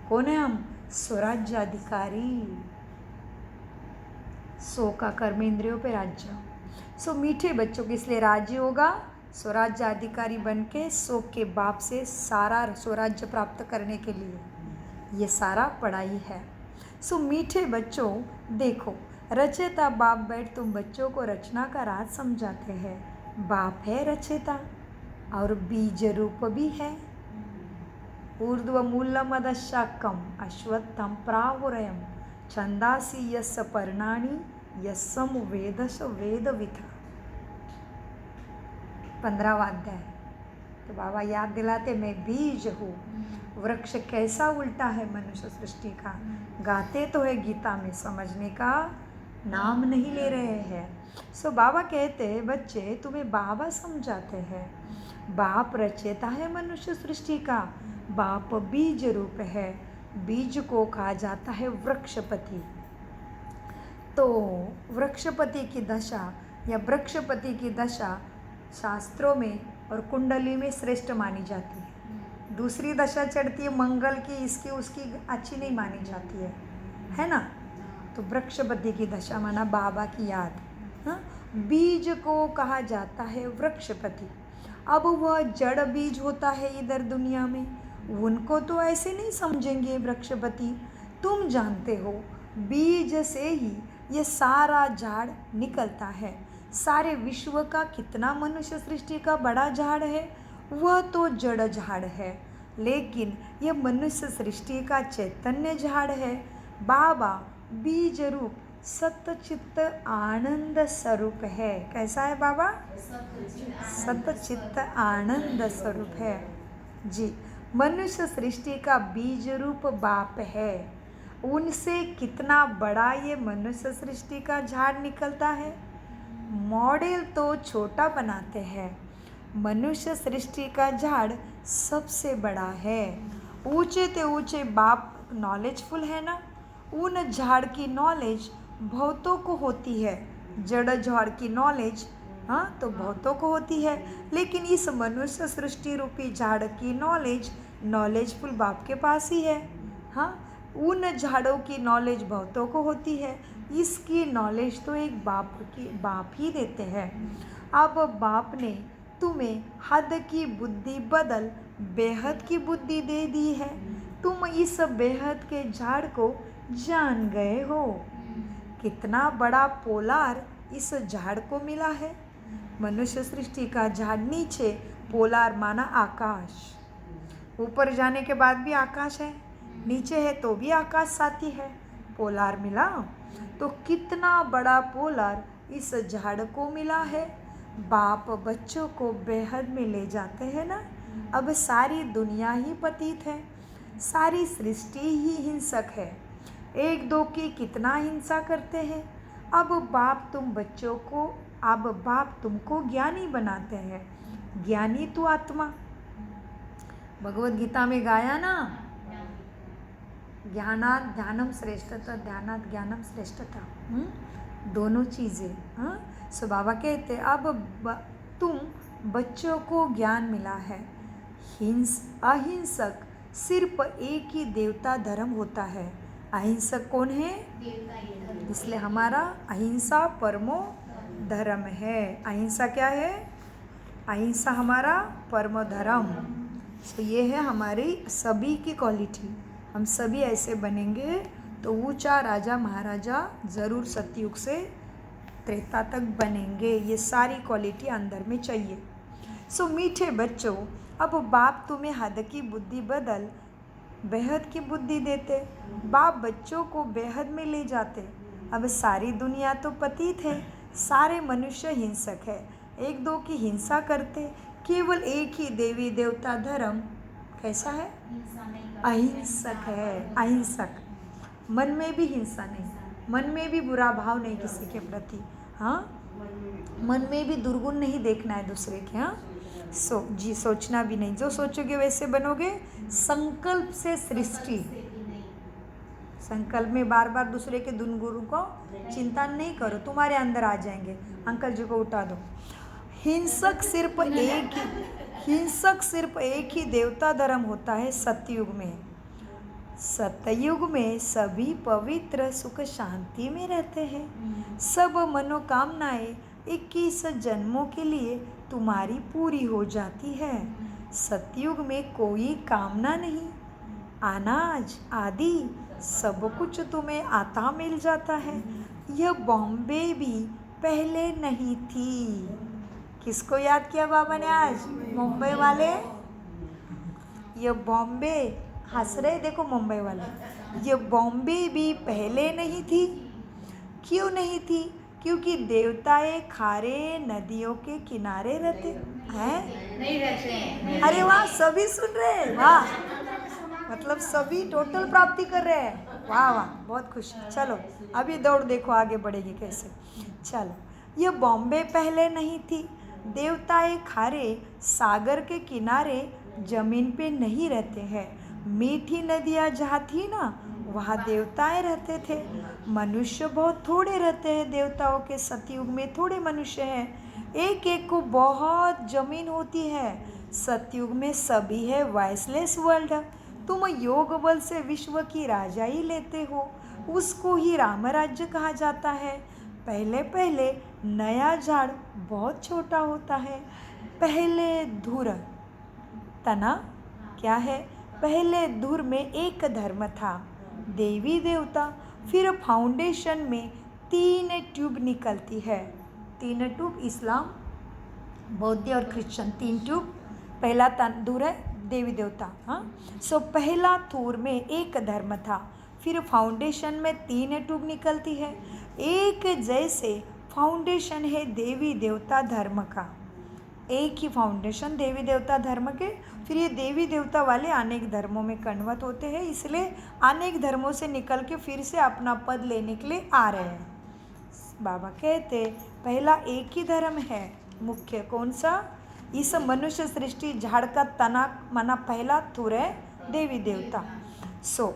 कौन है हम? स्वराज्य अधिकारी। सो का कर्म इंद्रियों पे राज्य। सो मीठे बच्चों के इसलिए राज्य होगा, स्वराज्य अधिकारी बन के सो के बाप से सारा स्वराज्य प्राप्त करने के लिए ये सारा पढ़ाई है। सो मीठे बच्चों देखो, रचेता बाप बैठ तुम बच्चों को रचना का राज समझाते हैं। बाप है रचेता और बीज रूप भी है। ऊर्ध्व मूलम अधशाकम अश्वत्थम प्राहुरयम छंदासी यस्य पर्णानि यस्सम वेदस वेदविथ। 15वां अध्याय। तो बाबा याद दिलाते, मैं बीज हूँ। वृक्ष कैसा उल्टा है मनुष्य सृष्टि का, गाते तो है गीता में, समझने का नाम नहीं ले रहे हैं। सो बाबा कहते हैं, बच्चे तुम्हें बाबा समझाते हैं। बाप रचेता है मनुष्य सृष्टि का, बाप बीज रूप है। बीज को कहा जाता है वृक्षपति। तो वृक्षपति की दशा या वृक्षपति की दशा शास्त्रों में और कुंडली में श्रेष्ठ मानी जाती है। दूसरी दशा चढ़ती है मंगल की, इसकी उसकी अच्छी नहीं मानी जाती है ना। तो वृक्षपति की दशा माना बाबा की याद। हाँ, बीज को कहा जाता है वृक्षपति। अब वह जड़ बीज होता है इधर दुनिया में, उनको तो ऐसे नहीं समझेंगे वृक्षपति। तुम जानते हो बीज से ही ये सारा झाड़ निकलता है। सारे विश्व का कितना मनुष्य सृष्टि का बड़ा झाड़ है, वह तो जड़ झाड़ है, लेकिन ये मनुष्य सृष्टि का चैतन्य झाड़ है। बाबा बीज रूप सतचित्त आनंद स्वरूप है। कैसा है बाबा? सतचित्त आनंद स्वरूप है जी। मनुष्य सृष्टि का बीज रूप बाप है। उनसे कितना बड़ा ये मनुष्य सृष्टि का झाड़ निकलता है। मॉडल तो छोटा बनाते हैं, मनुष्य सृष्टि का झाड़ सबसे बड़ा है। ऊंचे ते ऊंचे बाप नॉलेजफुल है ना, उन झाड़ की नॉलेज बहुतों को होती है। जड़ झाड़ की नॉलेज हाँ तो बहुतों को होती है, लेकिन इस मनुष्य सृष्टि रूपी झाड़ की नॉलेजफुल बाप के पास ही है। हाँ, उन झाड़ों की नॉलेज बहुतों को होती है, इसकी नॉलेज तो एक बाप ही देते हैं। अब बाप ने तुम्हें हद की बुद्धि बदल बेहद की बुद्धि दे दी है। तुम इस बेहद के झाड़ को जान गए हो। कितना बड़ा पोलार इस झाड़ को मिला है। मनुष्य सृष्टि का झाड़ नीचे, पोलार माना आकाश। ऊपर जाने के बाद भी आकाश है, नीचे है तो भी आकाश साथी है। पोलार मिला तो कितना बड़ा पोलार इस झाड़ को मिला है। बाप बच्चों को बेहद में ले जाते हैं ना। अब सारी दुनिया ही पतित है, सारी सृष्टि ही हिंसक है। एक दो की कितना हिंसा करते हैं। अब बाप तुमको ज्ञानी बनाते हैं। ज्ञानी तू आत्मा, भगवद गीता में गाया ना, ज्ञानात् ध्यानम श्रेष्ठता, ध्यानात् ज्ञानम श्रेष्ठता। दोनों चीज़ें। हाँ, सो बाबा कहते अब तुम बच्चों को ज्ञान मिला है। अहिंसक सिर्फ एक ही देवता धर्म होता है। अहिंसक कौन है? इसलिए हमारा अहिंसा परमो धर्म है। अहिंसा क्या है? अहिंसा हमारा परम धर्म। तो ये है हमारी सभी की क्वालिटी। हम सभी ऐसे बनेंगे तो ऊंचा राजा महाराजा ज़रूर सतयुग से त्रेता तक बनेंगे। ये सारी क्वालिटी अंदर में चाहिए। सो मीठे बच्चों, अब बाप तुम्हें हद की बुद्धि बदल बेहद की बुद्धि देते। बाप बच्चों को बेहद में ले जाते। अब सारी दुनिया तो पतित है, सारे मनुष्य हिंसक है, एक दो की हिंसा करते। केवल एक ही देवी देवता धर्म कैसा है? अहिंसक है। अहिंसक, मन में भी हिंसा नहीं, मन में भी बुरा भाव नहीं किसी के प्रति। हाँ, मन में भी दुर्गुण नहीं देखना है दूसरे के। हाँ, सोचना भी नहीं। जो सोचोगे वैसे बनोगे। संकल्प से सृष्टि, संकल्प में बार बार दूसरे के दुर्गुणों को चिंता नहीं करो, तुम्हारे अंदर आ जाएंगे। अंकल जी को उठा दो। हिंसक सिर्फ एक ही देवता धर्म होता है सतयुग में। सतयुग में सभी पवित्र सुख शांति में रहते हैं। सब मनोकामनाएं 21 जन्मों के लिए तुम्हारी पूरी हो जाती है। सतयुग में कोई कामना नहीं, अनाज आदि सब कुछ तुम्हें आता मिल जाता है। यह बॉम्बे भी पहले नहीं थी। किसको याद किया बाबा ने आज? मुंबई वाले। ये बॉम्बे हंस रहे, देखो मुंबई वाले। ये बॉम्बे भी पहले नहीं थी। क्यों नहीं थी? क्योंकि देवताएं खारे नदियों के किनारे रहते हैं। नहीं रहते। अरे वाह, सभी सुन रहे हैं। वाह, मतलब सभी टोटल प्राप्ति कर रहे हैं। वाह वाह, बहुत खुशी। चलो अभी दौड़ देखो आगे बढ़ेगी कैसे। चलो, ये बॉम्बे पहले नहीं थी। देवताएं खारे सागर के किनारे जमीन पे नहीं रहते हैं। मीठी नदियाँ जहाँ थी ना, वहाँ देवताएं रहते थे। मनुष्य बहुत थोड़े रहते हैं देवताओं के। सतयुग में थोड़े मनुष्य हैं, एक एक को बहुत जमीन होती है। सतयुग में सभी है वॉइसलेस वर्ल्ड। तुम योग बल से विश्व की राजाई लेते हो, उसको ही राम राज्य कहा जाता है। पहले पहले नया झाड़ बहुत छोटा होता है। पहले धुर तना क्या है? पहले धुर में एक धर्म था, देवी देवता। फिर फाउंडेशन में 3 ट्यूब निकलती है। 3 ट्यूब, इस्लाम, बौद्ध और क्रिश्चियन, 3 ट्यूब। पहला तंदूर है देवी देवता। हाँ, सो पहला थूर में एक धर्म था, फिर फाउंडेशन में 3 ट्यूब निकलती है। एक जैसे फाउंडेशन है देवी देवता धर्म का, एक ही फाउंडेशन देवी देवता धर्म के। फिर ये देवी देवता वाले अनेक धर्मों में कन्वर्ट होते हैं, इसलिए अनेक धर्मों से निकल के फिर से अपना पद लेने के लिए आ रहे हैं। बाबा कहते पहला एक ही धर्म है मुख्य, कौन सा? इस मनुष्य सृष्टि झाड़ का तना माना पहला थूर है देवी देवता। सो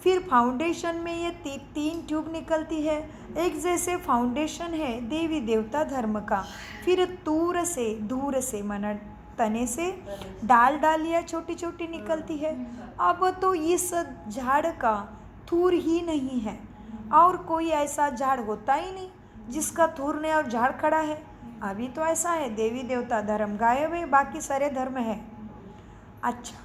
फिर फाउंडेशन में ये 3 ट्यूब निकलती है। एक जैसे फाउंडेशन है देवी देवता धर्म का। फिर दूर से माना तने से डालियाँ छोटी छोटी निकलती है। अब तो इस झाड़ का थूर ही नहीं है, और कोई ऐसा झाड़ होता ही नहीं जिसका थूर नहीं और झाड़ खड़ा है। अभी तो ऐसा है, देवी देवता धर्म गायब है, बाकी सारे धर्म है। अच्छा,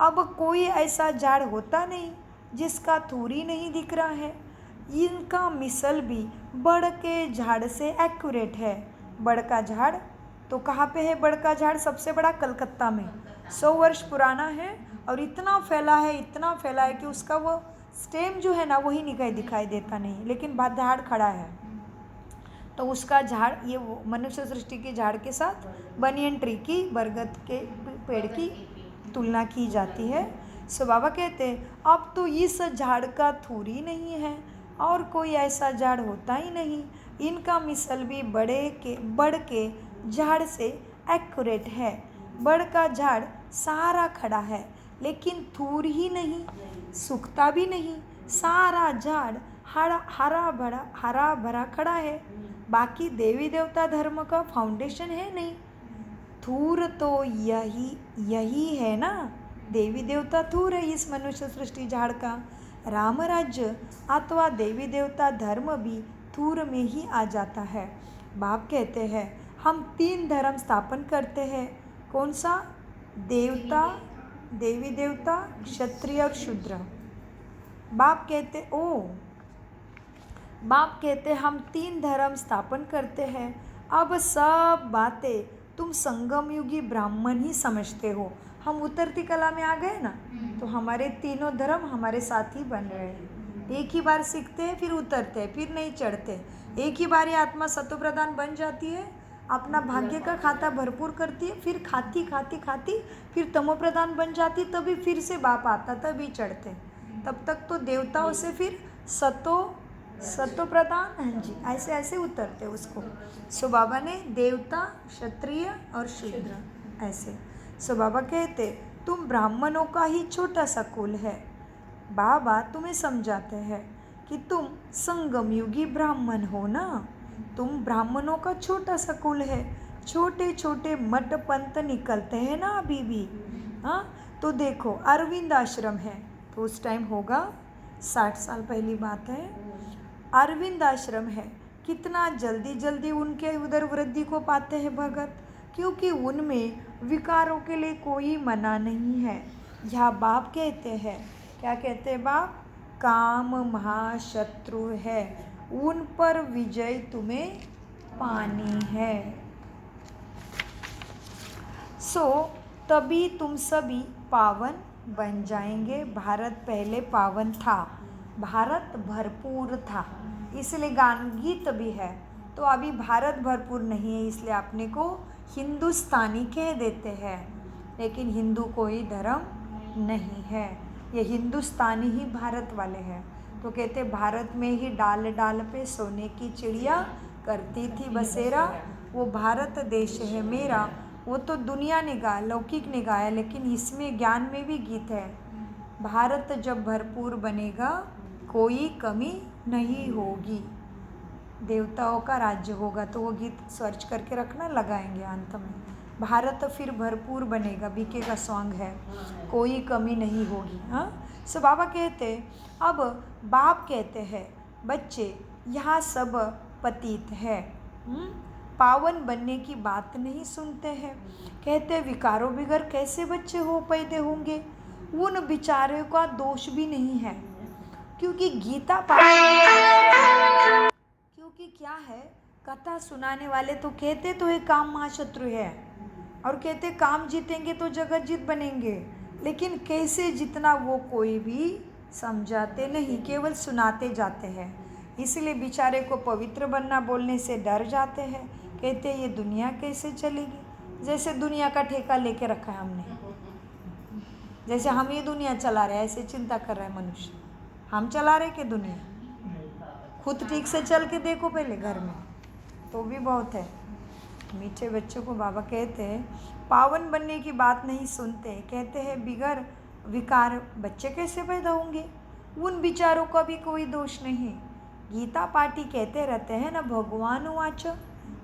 अब कोई ऐसा झाड़ होता नहीं जिसका थूर ही नहीं दिख रहा है। इनका मिसल भी बड़ के झाड़ से एक्यूरेट है। बड़ का झाड़ तो कहाँ पे है? बड़ का झाड़ सबसे बड़ा कलकत्ता में, 100 वर्ष पुराना है, और इतना फैला है कि उसका वो स्टेम जो है ना वही दिखाई देता नहीं, लेकिन झाड़ खड़ा है। तो उसका झाड़, ये मनुष्य सृष्टि के झाड़ के साथ बनियन ट्री की, बरगद के पेड़ की तुलना की जाती है। सो बाबा कहते अब तो इस झाड़ का थूर ही नहीं है, और कोई ऐसा झाड़ होता ही नहीं। इनका मिसल भी बड़ के झाड़ से एक्यूरेट है। बड़ का झाड़ सारा खड़ा है, लेकिन थूर ही नहीं, सूखता भी नहीं। सारा झाड़ हरा भरा खड़ा है। बाकी देवी देवता धर्म का फाउंडेशन है नहीं, थूर तो यही है ना। देवी देवता थूर है इस मनुष्य सृष्टि झाड़ का। राम राज्य अथवा देवी देवता धर्म भी थूर में ही आ जाता है। बाप कहते हैं हम 3 धर्म स्थापन करते हैं। कौन सा? देवी देवता, क्षत्रिय और शूद्र। बाप कहते हम 3 धर्म स्थापन करते हैं। अब सब बातें तुम संगम युगी ब्राह्मण ही समझते हो। हम उतरती कला में आ गए ना, तो हमारे तीनों धर्म हमारे साथ ही बन रहे हैं। एक ही बार सीखते हैं, फिर उतरते हैं, फिर नहीं चढ़ते। एक ही बार ये आत्मा सत्व प्रधान बन जाती है, अपना भाग्य का खाता भरपूर करती है, फिर खाती फिर तमो प्रधान बन जाती, तभी फिर से बाप आता, तभी चढ़ते। तब तक तो देवताओं से फिर सतो प्रधान, हाँ जी, ऐसे ऐसे उतरते उसको। सो बाबा ने देवता, क्षत्रिय और शूद्र ऐसे। सो बाबा कहते तुम ब्राह्मणों का ही छोटा सा कुल है। बाबा तुम्हें समझाते हैं कि तुम संगम युगी ब्राह्मण हो ना, तुम ब्राह्मणों का छोटा सा कुल है। छोटे छोटे मठ पंथ निकलते हैं ना अभी भी। हाँ, तो देखो अरविंद आश्रम है, तो उस टाइम होगा 60 साल पहली बात है। अरविंद आश्रम है, कितना जल्दी उनके उधर वृद्धि को पाते हैं भगत, क्योंकि उनमें विकारों के लिए कोई मना नहीं है। यह बाप कहते हैं, क्या कहते हैं बाप? काम महाशत्रु है, उन पर विजय तुम्हें पानी है। सो तभी तुम सभी पावन बन जाएंगे। भारत पहले पावन था, भारत भरपूर था, इसलिए गान गीत भी है। तो अभी भारत भरपूर नहीं है, इसलिए अपने को हिंदुस्तानी कह देते हैं, लेकिन हिंदू कोई धर्म नहीं है, ये हिंदुस्तानी ही भारत वाले हैं। तो कहते भारत में ही डाल डाल पे सोने की चिड़िया करती थी बसेरा, वो भारत देश है मेरा। वो तो दुनिया ने गाया, लौकिक ने गाया, लेकिन इसमें ज्ञान में भी गीत है। भारत जब भरपूर बनेगा कोई कमी नहीं होगी, देवताओं का राज्य होगा। तो वो गीत सर्च करके रखना, लगाएंगे अंत में। भारत फिर भरपूर बनेगा, बीके का सॉन्ग है, कोई कमी नहीं होगी। हाँ, सो बाबा कहते, अब बाप कहते हैं बच्चे यहाँ सब पतित है, पावन बनने की बात नहीं सुनते हैं। कहते विकारों बिगर कैसे बच्चे हो पैदा होंगे? उन बिचारे का दोष भी नहीं है, क्योंकि क्योंकि क्या है, कथा सुनाने वाले तो कहते तो ये काम महाशत्रु है और कहते काम जीतेंगे तो जगत जीत बनेंगे, लेकिन कैसे जितना वो कोई भी समझाते नहीं, केवल सुनाते जाते हैं। इसलिए बेचारे को पवित्र बनना बोलने से डर जाते हैं, कहते ये दुनिया कैसे चलेगी। जैसे दुनिया का ठेका लेके रखा है हमने, जैसे हम ये दुनिया चला रहे हैं, ऐसे चिंता कर रहा है मनुष्य। हम चला रहे कि दुनिया? खुद ठीक से चल के देखो पहले घर में, तो भी बहुत है। मीठे बच्चों को बाबा कहते हैं पावन बनने की बात नहीं सुनते, कहते हैं बिगर विकार बच्चे कैसे पैदा होंगे, उन बिचारों का भी कोई दोष नहीं। गीता पाठी कहते रहते हैं ना, भगवान वाच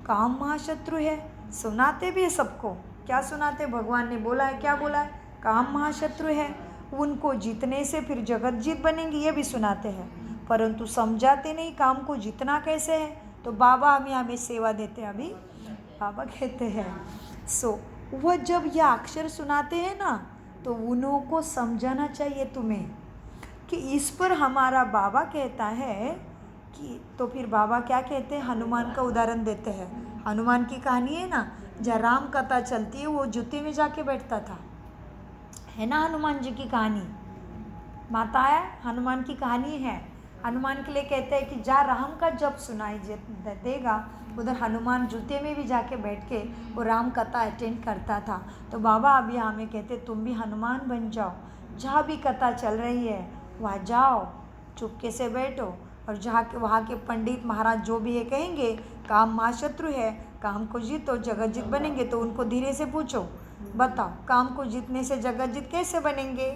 काम महाशत्रु है, सुनाते भी है सबको। क्या सुनाते? भगवान ने बोला है, क्या बोला है? काम महाशत्रु है, उनको जीतने से फिर जगत जीत बनेंगी, ये भी सुनाते हैं, परंतु समझाते नहीं काम को जीतना कैसे है। तो बाबा हमें सेवा देते हैं। अभी बाबा कहते हैं वह जब यह अक्षर सुनाते हैं ना, तो उन्हों को समझाना चाहिए तुम्हें कि इस पर हमारा बाबा कहता है कि, तो फिर बाबा क्या कहते हैं, हनुमान का उदाहरण देते हैं। हनुमान की कहानी है ना, जहाँ राम कथा चलती है, वो जूते में जाके बैठता था, है ना हनुमान जी की कहानी। माता है, हनुमान की कहानी है। हनुमान के लिए कहते हैं कि जहाँ राम का जब सुनाई देगा, उधर हनुमान जूते में भी जाके बैठ के वो राम कथा अटेंड करता था। तो बाबा अभी हमें कहते तुम भी हनुमान बन जाओ, जहाँ भी कथा चल रही है वहाँ जाओ, चुपके से बैठो, और जहाँ के वहाँ के पंडित महाराज जो भी है कहेंगे काम महाशत्रु है, काम को जीतो जगत जीत बनेंगे, तो उनको धीरे से पूछो, बताओ काम को जीतने से जगत जीत कैसे बनेंगे।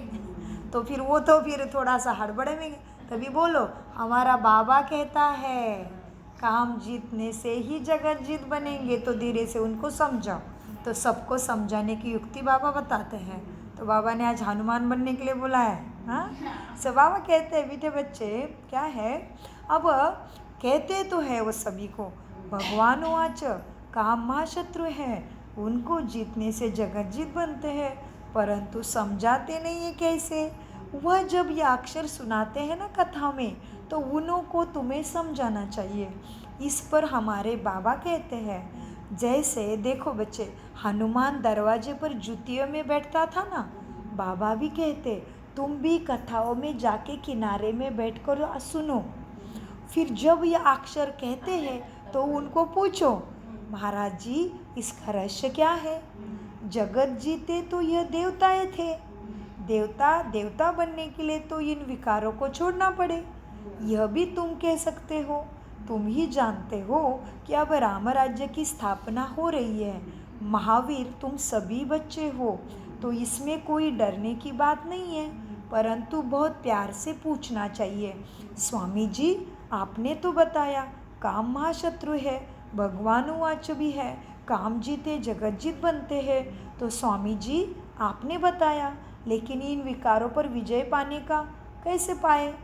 तो फिर वो तो फिर थोड़ा सा हड़बड़े में, तभी बोलो हमारा बाबा कहता है काम जीतने से ही जगत जीत बनेंगे, तो धीरे से उनको समझाओ। तो सबको समझाने की युक्ति बाबा बताते हैं। तो बाबा ने आज हनुमान बनने के लिए बोला है। हाँ, सब बाबा कहते हैं बेटे बच्चे क्या है, अब कहते तो है वो सभी को, भगवान वाच काम महाशत्रु है, उनको जीतने से जगत जीत बनते हैं, परंतु समझाते नहीं है कैसे। वह जब ये अक्षर सुनाते हैं ना कथा में, तो उन्हों को तुम्हें समझाना चाहिए। इस पर हमारे बाबा कहते हैं, जैसे देखो बच्चे, हनुमान दरवाजे पर जूतियों में बैठता था ना, बाबा भी कहते तुम भी कथाओं में जाके किनारे में बैठकर सुनो, फिर जब ये अक्षर कहते हैं तो उनको पूछो, महाराज जी इसका रहस्य क्या है। जगत जीते तो यह देवताएं थे, देवता बनने के लिए तो इन विकारों को छोड़ना पड़े। यह भी तुम कह सकते हो, तुम ही जानते हो कि अब राम राज्य की स्थापना हो रही है। महावीर तुम सभी बच्चे हो, तो इसमें कोई डरने की बात नहीं है, परंतु बहुत प्यार से पूछना चाहिए। स्वामी जी आपने तो बताया काम महाशत्रु है, भगवान वाच भी है, काम जीते जगत जीत बनते हैं। तो स्वामी जी आपने बताया, लेकिन इन विकारों पर विजय पाने का कैसे पाए।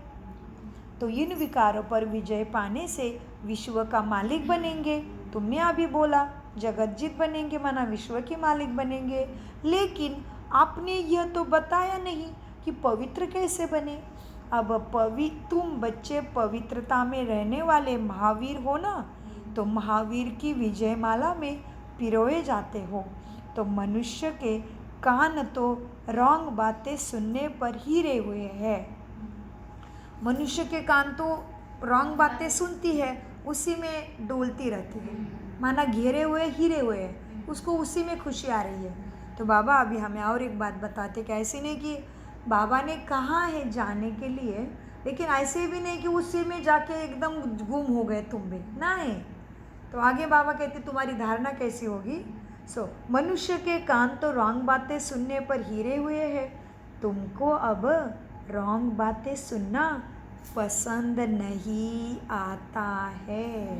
तो इन विकारों पर विजय पाने से विश्व का मालिक बनेंगे। तुमने अभी बोला जगत जीत बनेंगे, माना विश्व के मालिक बनेंगे, लेकिन आपने यह तो बताया नहीं कि पवित्र कैसे बने। अब तुम बच्चे पवित्रता में रहने वाले महावीर हो ना, तो महावीर की विजय माला में पिरोए जाते हो। तो मनुष्य के कान तो रॉन्ग बातें सुनने पर हीरे हुए हैं। मनुष्य के कान तो रॉन्ग बातें सुनती है, उसी में डोलती रहती है, माना घेरे हुए हीरे हुए हैं, उसको उसी में खुशी आ रही है। तो बाबा अभी हमें और एक बात बताते कि ऐसे नहीं कि बाबा ने कहा है जाने के लिए, लेकिन ऐसे भी नहीं कि उसी में जाके एकदम गुम हो गए तुम भी, नहीं। तो आगे बाबा कहते तुम्हारी धारणा कैसी होगी। मनुष्य के कान तो रॉन्ग बातें सुनने पर हीरे हुए हैं, तुमको अब रॉन्ग बातें सुनना पसंद नहीं आता है,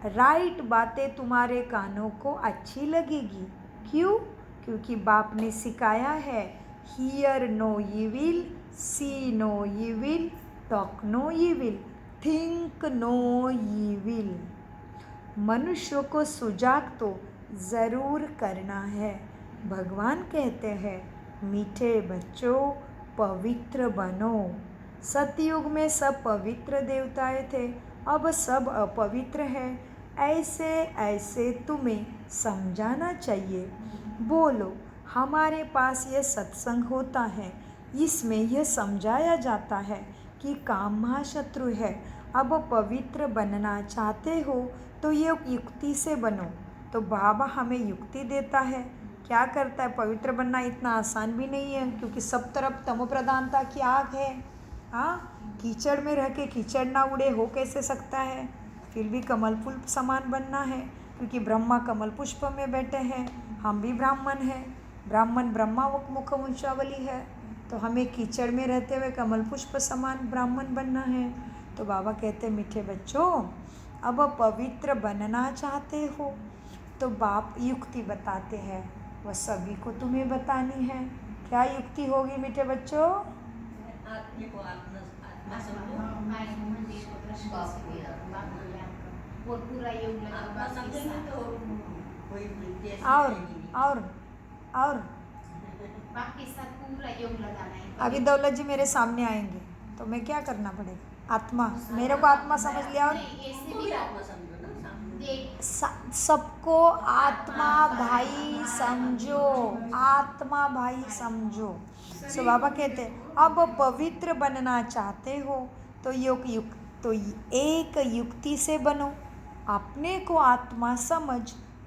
राइट बातें तुम्हारे कानों को अच्छी लगेगी। क्यों? क्योंकि बाप ने सिखाया है, hear no evil, see no evil, talk no evil, think no evil. मनुष्य को सुजाग तो ज़रूर करना है। भगवान कहते हैं मीठे बच्चों पवित्र बनो, सतयुग में सब पवित्र देवताएं थे, अब सब अपवित्र है। ऐसे ऐसे तुम्हें समझाना चाहिए। बोलो, हमारे पास ये सत्संग होता है, इसमें यह समझाया जाता है कि काम महाशत्रु है। अब पवित्र बनना चाहते हो तो ये युक्ति से बनो। तो बाबा हमें युक्ति देता है, क्या करता है। पवित्र बनना इतना आसान भी नहीं है, क्योंकि सब तरफ तमो प्रधानता की आग है। हाँ, कीचड़ में रह के कीचड़ ना उड़े हो कैसे सकता है। फिर भी कमल फूल समान बनना है, क्योंकि ब्रह्मा कमल पुष्प में बैठे हैं, हम भी ब्राह्मण हैं। ब्राह्मण ब्रह्मा मुख वंशावली है, तो हमें कीचड़ में रहते हुए कमल पुष्प समान ब्राह्मण बनना है। तो बाबा कहते हैं, मीठे बच्चों, अब पवित्र बनना चाहते हो तो बाप युक्ति बताते हैं, वह सभी को तुम्हें बतानी है। क्या युक्ति होगी मीठे बच्चों? आत्मा को आत्मा समझो, माइंड मंदिर को प्रश्न से और पूरा योग लगा समझेंगे तो कोई और बाकी सब पूरा योग लगाना है। अभी दौलत जी मेरे सामने आएंगे तो मैं क्या करना पड़ेगा? आत्मा, मेरे को आत्मा समझ लिया। और ऐसे भी आत्मा समझो ना, सबको आत्मा भाई समझो, आत्मा भाई समझो। सो बाबा कहते हैं, अब पवित्र बनना चाहते हो तो एक युक्ति से बनो। अपने को आत्मा समझ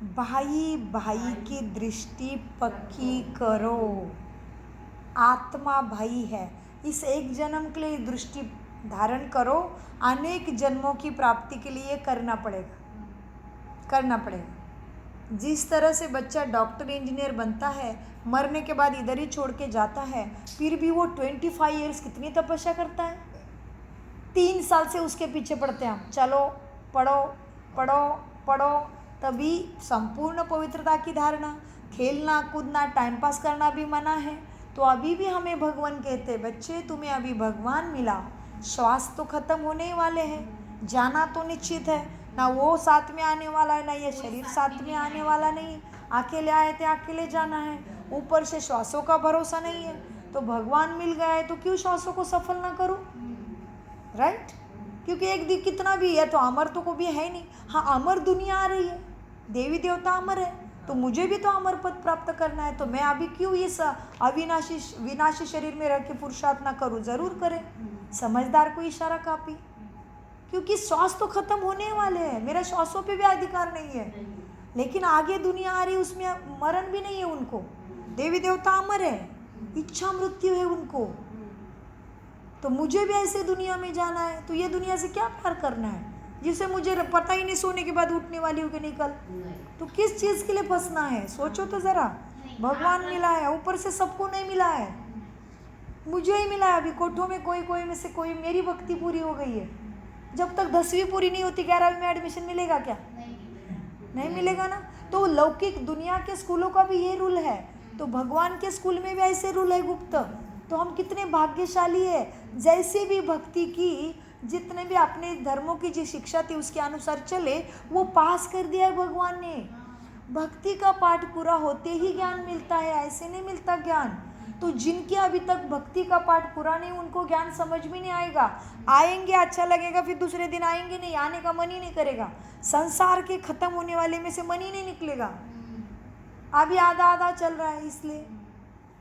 भाई भाई की दृष्टि पक्की करो। आत्मा भाई है, इस एक जन्म के लिए दृष्टि धारण करो, अनेक जन्मों की प्राप्ति के लिए करना पड़ेगा। जिस तरह से बच्चा डॉक्टर इंजीनियर बनता है, मरने के बाद इधर ही छोड़ के जाता है, फिर भी वो 25 ईयर्स कितनी तपस्या करता है। 3 साल से उसके पीछे पड़ते हैं हम, चलो पढ़ो पढ़ो पढ़ो, तभी संपूर्ण पवित्रता की धारणा। खेलना कूदना टाइम पास करना भी मना है। तो अभी भी हमें भगवान कहते, बच्चे तुम्हें अभी भगवान मिला, श्वास तो खत्म होने ही वाले हैं, जाना तो निश्चित है ना, वो साथ में आने वाला है ना ये शरीर साथ में आने वाला नहीं। अकेले आए थे अकेले जाना है, ऊपर से श्वासों का भरोसा नहीं है। तो भगवान मिल गया है तो क्यों श्वासों को सफल ना करूं, राइट? क्योंकि एक दिन कितना भी है तो अमर तो को भी है नहीं। हाँ, अमर दुनिया आ रही है, देवी देवता अमर है, तो मुझे भी तो अमर पद प्राप्त करना है। तो मैं अभी क्यों इस विनाशी शरीर में रह के पुरुषार्थ ना करूं? जरूर करें। समझदार को इशारा काफी, क्योंकि श्वास तो खत्म होने वाले हैं, मेरा श्वासों पे भी अधिकार नहीं है। लेकिन आगे दुनिया आ रही, उसमें मरण भी नहीं है उनको। देवी देवता अमर है, इच्छा मृत्यु है उनको। तो मुझे भी ऐसे दुनिया में जाना है, तो ये दुनिया से क्या प्यार करना है जिसे मुझे पता ही नहीं सोने के बाद उठने वाली हूँ कि नहीं कल। तो किस चीज़ के लिए फंसना है? सोचो तो ज़रा। भगवान मिला है, ऊपर से सबको नहीं मिला है, मुझे ही मिला है। अभी कोठों में कोई में से कोई, मेरी भक्ति पूरी हो गई है। जब तक 10वीं पूरी नहीं होती 11वीं में एडमिशन मिलेगा क्या? नहीं मिलेगा ना। तो लौकिक दुनिया के स्कूलों का भी ये रूल है, तो भगवान के स्कूल में भी ऐसे रूल है गुप्त। तो हम कितने भाग्यशाली है। जैसे भी भक्ति की, जितने भी अपने धर्मों की जो शिक्षा थी उसके अनुसार चले, वो पास कर दिया है भगवान ने। भक्ति का पाठ पूरा होते ही ज्ञान मिलता है, ऐसे नहीं मिलता ज्ञान। तो जिनके अभी तक भक्ति का पाठ पूरा नहीं, उनको ज्ञान समझ भी नहीं आएगा। आएंगे अच्छा लगेगा, फिर दूसरे दिन आएंगे नहीं, आने का मन ही नहीं करेगा। संसार के खत्म होने वाले में से मन ही नहीं निकलेगा। अभी आधा आधा चल रहा है, इसलिए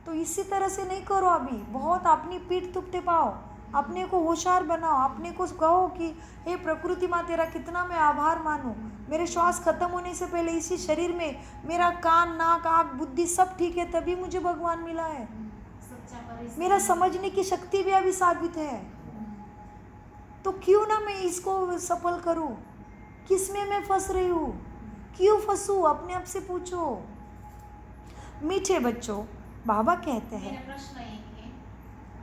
तो इसी तरह से नहीं करो। अभी बहुत अपनी पीठ तुपते पाओ, अपने को होशियार बनाओ, अपने को कहो कि हे प्रकृति माँ, तेरा कितना मैं आभार मानूं। मेरे श्वास खत्म होने से पहले इसी शरीर में मेरा कान नाक आँख बुद्धि सब ठीक है, तभी मुझे भगवान मिला है। मेरा समझने की शक्ति भी अभी साबित है, तो क्यों ना मैं इसको सफल करूं? किसमें मैं फंस रही हूँ? क्यों फंसूं? अपने आप से पूछो। मीठे बच्चों, बाबा कहते हैं, मेरा प्रश्न एक है,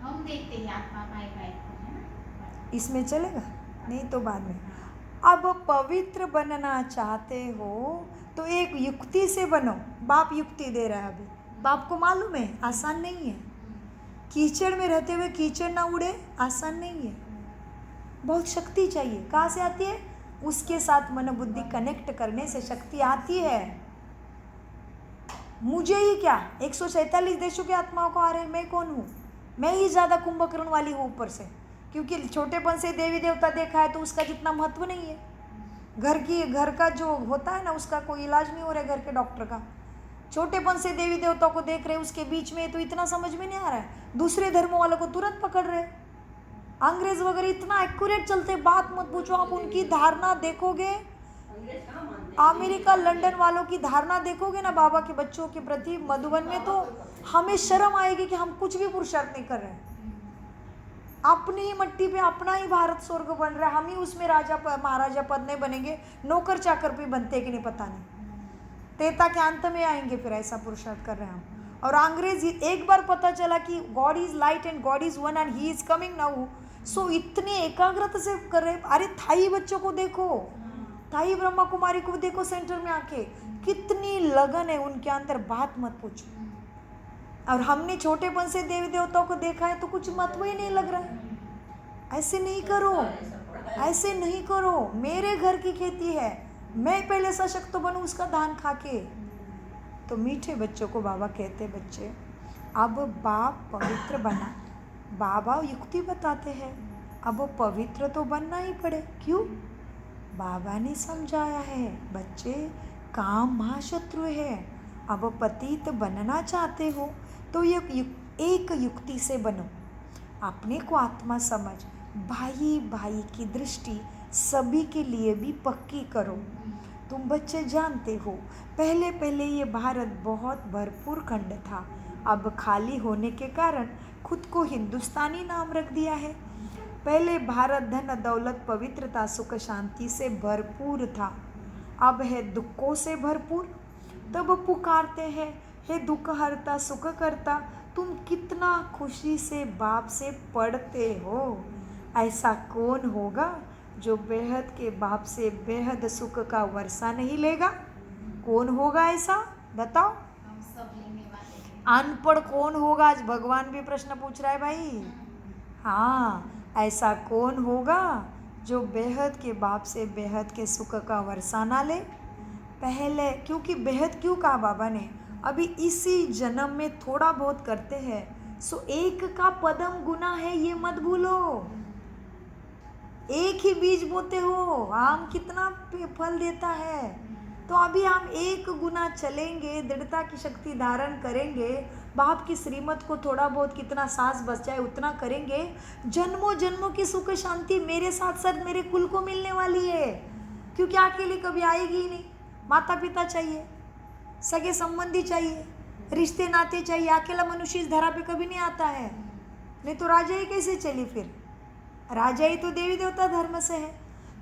हम देखते हैं आत्मा भाई को, है ना? इसमें चलेगा नहीं तो बाद में। अब पवित्र बनना चाहते हो तो एक युक्ति से बनो। बाप युक्ति दे रहा है। अभी बाप को मालूम है आसान नहीं है, कीचड़ में रहते हुए कीचड़ ना उड़े, आसान नहीं है। बहुत शक्ति चाहिए। कहाँ से आती है? उसके साथ मन बुद्धि कनेक्ट करने से शक्ति आती है। मुझे ही क्या, 147 देशों की आत्माओं को आ रहे, मैं कौन हूँ? मैं ही ज़्यादा कुंभकर्ण वाली हूँ ऊपर से। क्योंकि छोटेपन से देवी देवता देखा है तो उसका जितना महत्व नहीं है। घर का जो होता है ना, उसका कोई इलाज नहीं हो रहा है घर के डॉक्टर का। छोटेपन से देवी देवता को देख रहे, उसके बीच में तो इतना समझ में नहीं आ रहा है। दूसरे धर्मों वालों को तुरंत पकड़ रहे। अंग्रेज वगैरह इतना एक्यूरेट चलते, बात मत पूछो। आप उनकी धारणा देखोगे, अमेरिका लंदन वालों की धारणा देखोगे ना बाबा के बच्चों के प्रति मधुबन में, तो हमें शर्म आएगी कि हम कुछ भी पुरुषार्थ नहीं कर रहे हैं। अपनी ही मट्टी पे अपना ही भारत स्वर्ग बन रहा है, हम ही उसमें राजा महाराजा पद नहीं बनेंगे, नौकर चाकर पे बनते कि नहीं पता नहीं, तेता के अंत में आएंगे फिर ऐसा पुरुषार्थ कर रहे हैं हम। और अंग्रेज एक बार पता चला कि God is light and God is one and he is coming now, so इतने एकाग्रता से कर रहे। अरे थाई बच्चों को देखो, थाई ब्रह्मा कुमारी को देखो सेंटर में आके, कितनी लगन है उनके अंदर, बात मत पूछो। और हमने छोटेपन से देवी देवताओं को देखा है तो कुछ महत्व ही नहीं लग रहा है। ऐसे नहीं करो, ऐसे नहीं करो। मेरे घर की खेती है, मैं पहले सशक्त बनूं उसका धान खा के। तो मीठे बच्चों को बाबा कहते, बच्चे अब बाप पवित्र बना, बाबा युक्ति बताते हैं, अब पवित्र तो बनना ही पड़े। क्यों? बाबा ने समझाया है, बच्चे काम महाशत्रु है। अब पतित बनना चाहते हो तो एक युक्ति से बनो, अपने को आत्मा समझ, भाई भाई की दृष्टि सभी के लिए भी पक्की करो। तुम बच्चे जानते हो, पहले पहले ये भारत बहुत भरपूर खंड था, अब खाली होने के कारण खुद को हिंदुस्तानी नाम रख दिया है। पहले भारत धन दौलत पवित्रता सुख शांति से भरपूर था, अब है दुखों से भरपूर। तब पुकारते हैं, हे दुख हरता सुख करता, तुम कितना खुशी से बाप से पढ़ते हो। ऐसा कौन होगा जो बेहद के बाप से बेहद सुख का वर्षा नहीं लेगा? कौन होगा ऐसा, बताओ? हम सब लेने वाले हैं। अनपढ़ कौन होगा? आज भगवान भी प्रश्न पूछ रहा है भाई। हाँ, ऐसा कौन होगा जो बेहद के बाप से बेहद के सुख का वर्षा ना ले? पहले क्योंकि बेहद क्यों कहा बाबा ने? अभी इसी जन्म में थोड़ा बहुत करते हैं, सो एक का पदम गुना है, ये मत भूलो। एक ही बीज बोते हो, आम कितना फल देता है। तो अभी हम एक गुना चलेंगे, दृढ़ता की शक्ति धारण करेंगे, बाप की श्रीमत को थोड़ा बहुत कितना सांस बच जाए उतना करेंगे, जन्मों जन्मों की सुख शांति मेरे साथ साथ मेरे कुल को मिलने वाली है। क्योंकि अकेले कभी आएगी ही नहीं। माता पिता चाहिए, सगे संबंधी चाहिए, रिश्ते नाते चाहिए। अकेला मनुष्य इस धरा पे कभी नहीं आता है, नहीं तो राजाई कैसे चली? फिर राजाई तो देवी देवता धर्म से है।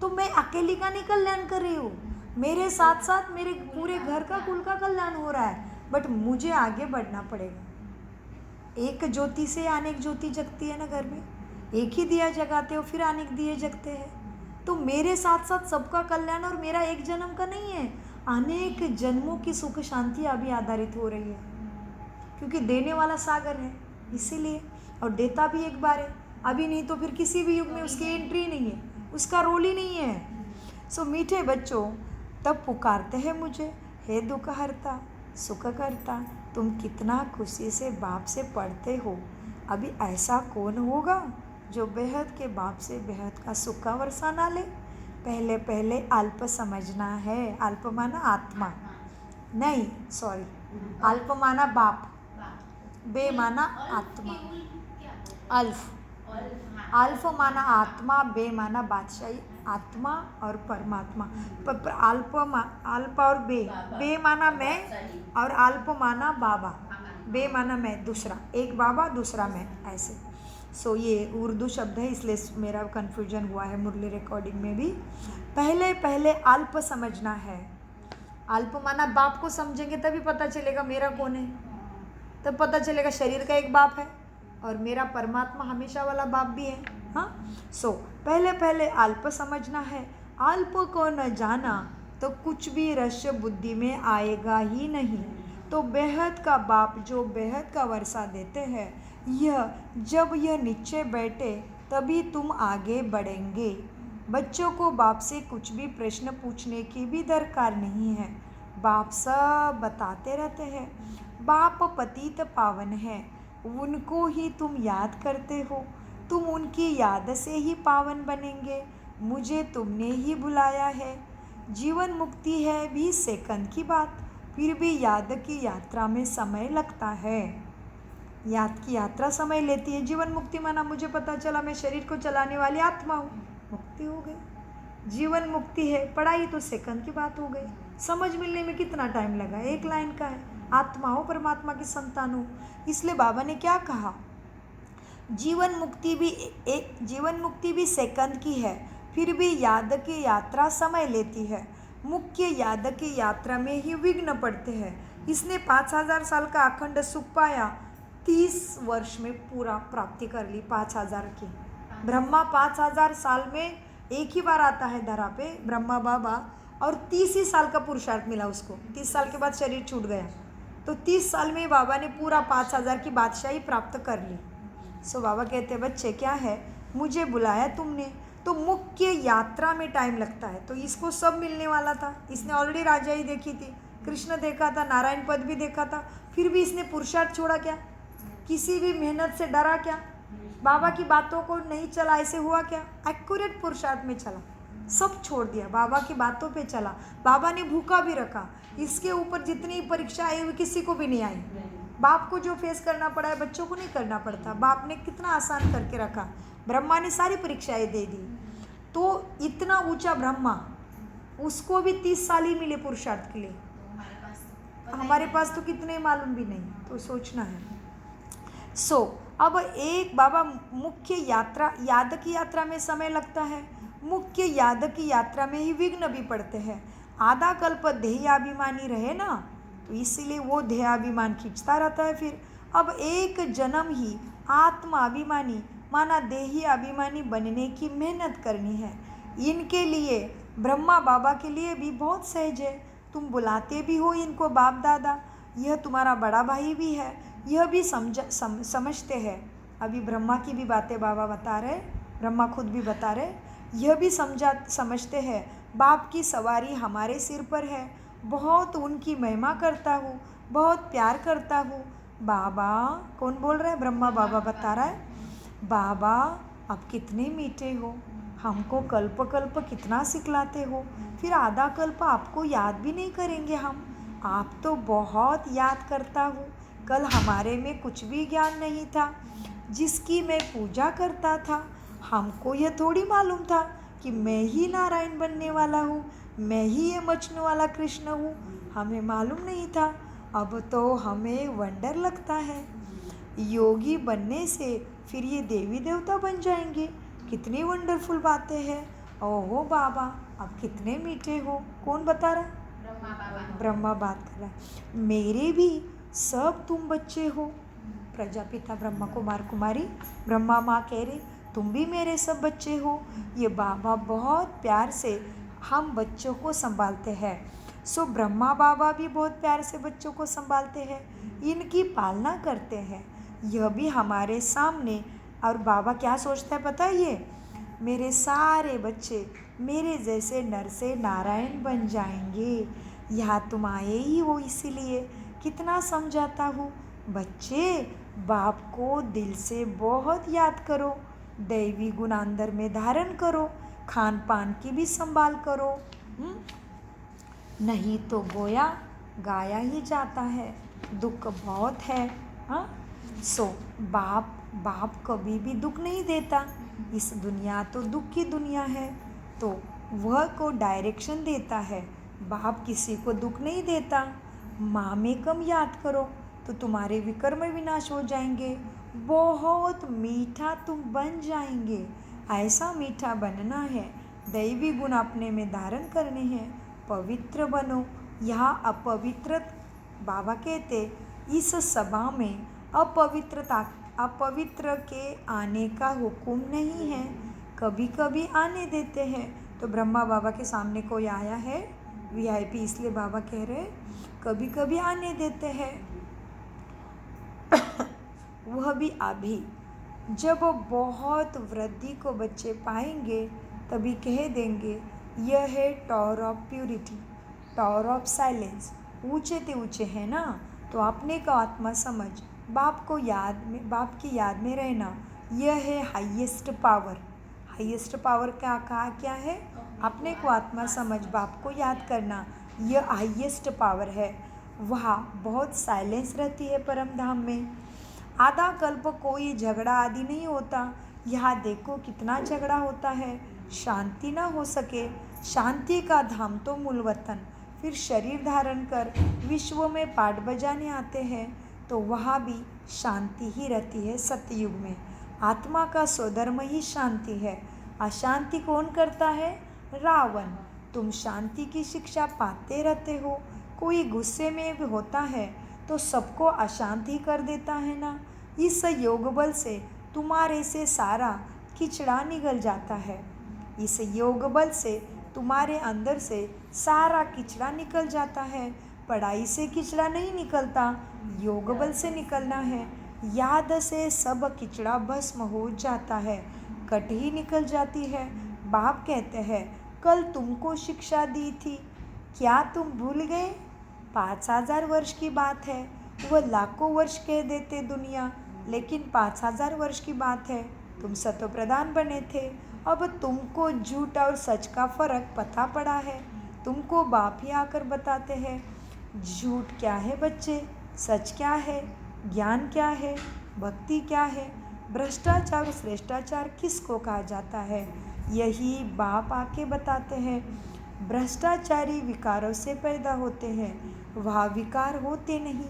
तो मैं अकेली का नहीं कल्याण कर रही हूँ, मेरे साथ साथ मेरे पूरे घर का कुल का कल्याण हो रहा है। बट मुझे आगे बढ़ना पड़ेगा। एक ज्योति से अनेक ज्योति जगती है ना घर में, एक ही दिया जगाते हो फिर अनेक दिए जगते हैं। तो मेरे साथ साथ सबका कल्याण, और मेरा एक जन्म का नहीं है, अनेक जन्मों की सुख शांति अभी आधारित हो रही है। क्योंकि देने वाला सागर है इसीलिए, और देता भी एक बार है। अभी नहीं तो फिर किसी भी युग में उसकी एंट्री नहीं है, उसका रोल ही नहीं है। सो मीठे बच्चों, तब पुकारते हैं मुझे, हे दुख हरता सुख करता, तुम कितना खुशी से बाप से पढ़ते हो। अभी ऐसा कौन होगा जो बेहद के बाप से बेहद का सुख का वर्षा ना ले? पहले पहले अल्प समझना है। अल्प माना आत्मा नहीं, सॉरी, अल्प माना बाप, बे माना आत्मा। अल्फ, अल्फ माना आत्मा, बे माना बादशाही, आत्मा और परमात्मा। अल्प और बे माना मैं, और अल्प माना बाबा, बे माना मैं, दूसरा, एक बाबा दूसरा मैं, ऐसे। सो ये उर्दू शब्द है, इसलिए मेरा कन्फ्यूजन हुआ है मुरली रिकॉर्डिंग में भी। पहले पहले अल्प समझना है। अल्प माना बाप को समझेंगे तभी पता चलेगा मेरा कौन है, तब पता चलेगा शरीर का एक बाप है और मेरा परमात्मा हमेशा वाला बाप भी है। हाँ, सो पहले पहले अल्प समझना है। अल्प को न जाना तो कुछ भी रहस्य बुद्धि में आएगा ही नहीं। तो बेहद का बाप जो बेहद का वर्षा देते हैं, यह जब यह नीचे बैठे तभी तुम आगे बढ़ेंगे। बच्चों को बाप से कुछ भी प्रश्न पूछने की भी दरकार नहीं है, बाप सब बताते रहते हैं। बाप पतित पावन है, उनको ही तुम याद करते हो। तुम उनकी याद से ही पावन बनेंगे। मुझे तुमने ही बुलाया है। जीवन मुक्ति है भी सेकंड की बात, फिर भी याद की यात्रा में समय लगता है। याद की यात्रा समय लेती है। जीवन मुक्ति माना मुझे पता चला मैं शरीर को चलाने वाली आत्मा हूँ, मुक्ति हो गई। जीवन मुक्ति है, पढ़ाई तो सेकंड की बात हो गई। समझ मिलने में कितना टाइम लगा, एक लाइन का है, आत्मा हो, परमात्मा की संतान हो। इसलिए बाबा ने क्या कहा, जीवन मुक्ति भी सेकंड की है, फिर भी याद की यात्रा समय लेती है। मुख्य याद की यात्रा में ही विघ्न पड़ते हैं। इसने 5000 साल का अखंड सुख पाया, 30 वर्ष में पूरा प्राप्ति कर ली 5000 की। ब्रह्मा 5000 साल में एक ही बार आता है धरा पे, ब्रह्मा बाबा, और 30 ही साल का पुरुषार्थ मिला उसको। 30 साल के बाद शरीर छूट गया, तो 30 साल में बाबा ने पूरा 5000 की बादशाही प्राप्त कर ली। सो बाबा कहते हैं, बच्चे क्या है, मुझे बुलाया तुमने, तो मुख्य यात्रा में टाइम लगता है। तो इसको सब मिलने वाला था, इसने ऑलरेडी राजाई देखी थी, कृष्ण देखा था, नारायण पद भी देखा था, फिर भी इसने पुरुषार्थ छोड़ा क्या, किसी भी मेहनत से डरा क्या, बाबा की बातों को नहीं चला, ऐसे हुआ क्या, एक्यूरेट पुरुषार्थ में चला, सब छोड़ दिया, बाबा की बातों पे चला। बाबा ने भूखा भी रखा, इसके ऊपर जितनी परीक्षा आई हुई किसी को भी नहीं आई। बाप को जो फेस करना पड़ा है बच्चों को नहीं करना पड़ता, बाप ने कितना आसान करके रखा। ब्रह्मा ने सारी परीक्षाएं दे दी, तो इतना ऊंचा ब्रह्मा, उसको भी 30 साल ही मिले पुरुषार्थ के लिए। हमारे पास तो कितने मालूम भी नहीं, तो सोचना है। अब एक बाबा मुख्य यात्रा, याद की यात्रा में समय लगता है, मुख्य याद की यात्रा में ही विघ्न भी पड़ते हैं। आधा कल्प ध्येयाभिमानी रहे ना, तो इसीलिए वो ध्येयाभिमान खींचता रहता है। फिर अब एक जन्म ही आत्माभिमानी माना देही अभिमानी बनने की मेहनत करनी है। इनके लिए ब्रह्मा बाबा के लिए भी बहुत सहज है। तुम बुलाते भी हो इनको बाप दादा, यह तुम्हारा बड़ा भाई भी है, यह भी समझते हैं। अभी ब्रह्मा की भी बातें बाबा बता रहे, ब्रह्मा खुद भी बता रहे, यह भी समझते हैं बाप की सवारी हमारे सिर पर है। बहुत उनकी महिमा करता हूँ, बहुत प्यार करता हूँ। बाबा कौन बोल रहा है, ब्रह्मा बाबा बता रहा है, बाबा आप कितने मीठे हो, हमको कल्प कल्प कितना सिखलाते हो, फिर आधा कल्प आपको याद भी नहीं करेंगे हम, आप तो बहुत याद करता हूँ। कल हमारे में कुछ भी ज्ञान नहीं था, जिसकी मैं पूजा करता था, हमको यह थोड़ी मालूम था कि मैं ही नारायण बनने वाला हूँ, मैं ही ये मचने वाला कृष्ण हूँ, हमें मालूम नहीं था। अब तो हमें वंडर लगता है, योगी बनने से फिर ये देवी देवता बन जाएंगे, कितनी वंडरफुल बातें हैं। ओहो बाबा आप कितने मीठे हो। कौन बता रहा है, ब्रह्मा बात कर रहा है। मेरे भी सब तुम बच्चे हो, प्रजापिता ब्रह्मा कुमार कुमारी, ब्रह्मा माँ कह रही तुम भी मेरे सब बच्चे हो। ये बाबा बहुत प्यार से हम बच्चों को संभालते हैं। सो ब्रह्मा बाबा भी बहुत प्यार से बच्चों को संभालते हैं, इनकी पालना करते हैं। यह भी हमारे सामने, और बाबा क्या सोचता है पता है, ये मेरे सारे बच्चे मेरे जैसे नर से नारायण बन जाएंगे। यहाँ तुम आए ही हो, इसीलिए कितना समझाता हूँ, बच्चे बाप को दिल से बहुत याद करो, दैवी गुण अंदर में धारण करो, खान पान की भी संभाल करो, नहीं तो गोया गाया ही जाता है, दुख बहुत है। हाँ, सो बाप कभी भी दुख नहीं देता, इस दुनिया तो दुख की दुनिया है, तो वह को डायरेक्शन देता है। बाप किसी को दुख नहीं देता। माँ में कम याद करो तो तुम्हारे विकर्म विनाश हो जाएंगे, बहुत मीठा तुम बन जाएंगे। ऐसा मीठा बनना है, दैवी गुण अपने में धारण करने हैं, पवित्र बनो। यहाँ अपवित्र, बाबा कहते इस सभा में अपवित्र के आने का हुक्म नहीं है, कभी कभी आने देते हैं। तो ब्रह्मा बाबा के सामने कोई आया है वीआईपी, इसलिए बाबा कह रहे कभी कभी आने देते हैं। वह भी अभी, जब बहुत वृद्धि को बच्चे पाएंगे तभी कह देंगे यह है tower of purity, tower of silence. ऊंचे ते ऊंचे है ना, तो अपने का आत्मा समझ, बाप की याद में रहना, यह है हाईएस्ट पावर। हाईएस्ट पावर क्या कहा क्या है? अपने को आत्मा समझ, बाप को याद करना, यह हाईएस्ट पावर है। वहाँ बहुत साइलेंस रहती है परम धाम में। आधा कल्प कोई झगड़ा आदि नहीं होता। यहाँ देखो कितना झगड़ा होता है, शांति ना हो सके। शांति का धाम तो मूल वतन। फिर शरीर धारण कर विश्व में पाठ बजाने आते हैं तो वहाँ भी शांति ही रहती है। सतयुग में आत्मा का स्वधर्म ही शांति है। अशांति कौन करता है? रावण। तुम शांति की शिक्षा पाते रहते हो, कोई गुस्से में भी होता है तो सबको अशांति कर देता है ना। इस योग बल से तुम्हारे से सारा किचड़ा निकल जाता है। इस योग बल से तुम्हारे अंदर से सारा किचड़ा निकल जाता है। पढ़ाई से किचड़ा नहीं निकलता, योग बल से निकलना है। याद से सब किचड़ा भस्म हो जाता है, कट ही निकल जाती है। बाप कहते हैं कल तुमको शिक्षा दी थी, क्या तुम भूल गए? 5000 वर्ष की बात है, वह लाखों वर्ष कह देते दुनिया, लेकिन 5000 वर्ष की बात है। तुम सतो प्रधान बने थे, अब तुमको झूठ और सच का फर्क पता पड़ा है। तुमको बाप ही आकर बताते हैं झूठ क्या है बच्चे, सच क्या है, ज्ञान क्या है, भक्ति क्या है, भ्रष्टाचार और श्रेष्ठाचार किसको कहा जाता है। यही बाप आके बताते हैं। भ्रष्टाचारी विकारों से पैदा होते हैं, वह विकार होते नहीं।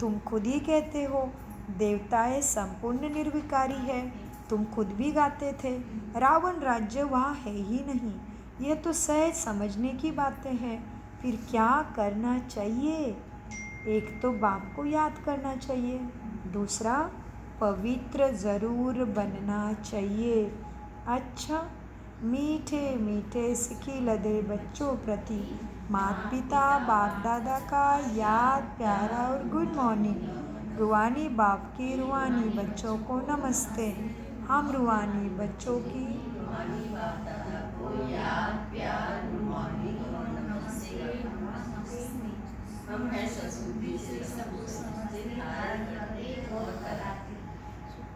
तुम खुद ही कहते हो देवताएं संपूर्ण निर्विकारी है, तुम खुद भी गाते थे रावण राज्य वहाँ है ही नहीं। ये तो सहज समझने की बातें हैं। फिर क्या करना चाहिए? एक तो बाप को याद करना चाहिए, दूसरा पवित्र ज़रूर बनना चाहिए। अच्छा, मीठे मीठे सिखी लदे बच्चों प्रति माता पिता बाप दादा का याद प्यारा और गुड मॉर्निंग। रूहानी बाप की रूहानी बच्चों को नमस्ते। हम रूहानी बच्चों की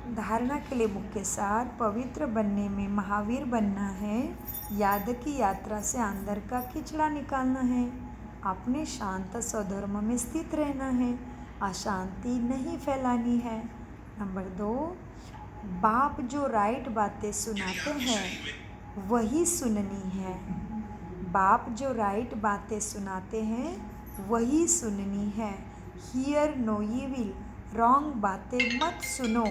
धारणा के लिए मुख्य सार पवित्र बनने में महावीर बनना है। याद की यात्रा से अंदर का किचड़ा निकालना है। अपने शांत स्वधर्म में स्थित रहना है, अशांति नहीं फैलानी है। नंबर 2, बाप जो राइट बातें सुनाते हैं वही सुननी है। बाप जो राइट बातें सुनाते हैं वही सुननी है। हियर नो इविल, रॉन्ग बातें मत सुनो,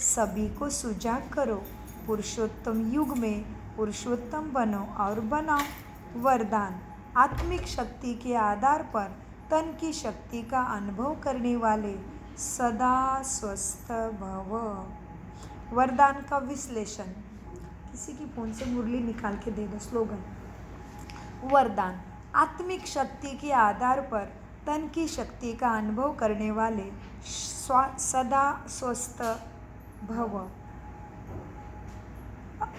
सभी को सुजाग करो। पुरुषोत्तम युग में पुरुषोत्तम बनो और बनाओ। वरदान, आत्मिक शक्ति के आधार पर तन की शक्ति का अनुभव करने वाले सदा स्वस्थ भव। वरदान का विश्लेषण, किसी की फोन से मुरली निकाल के दे दो। स्लोगन, वरदान, आत्मिक शक्ति के आधार पर तन की शक्ति का अनुभव करने वाले सदा स्वस्थ भव।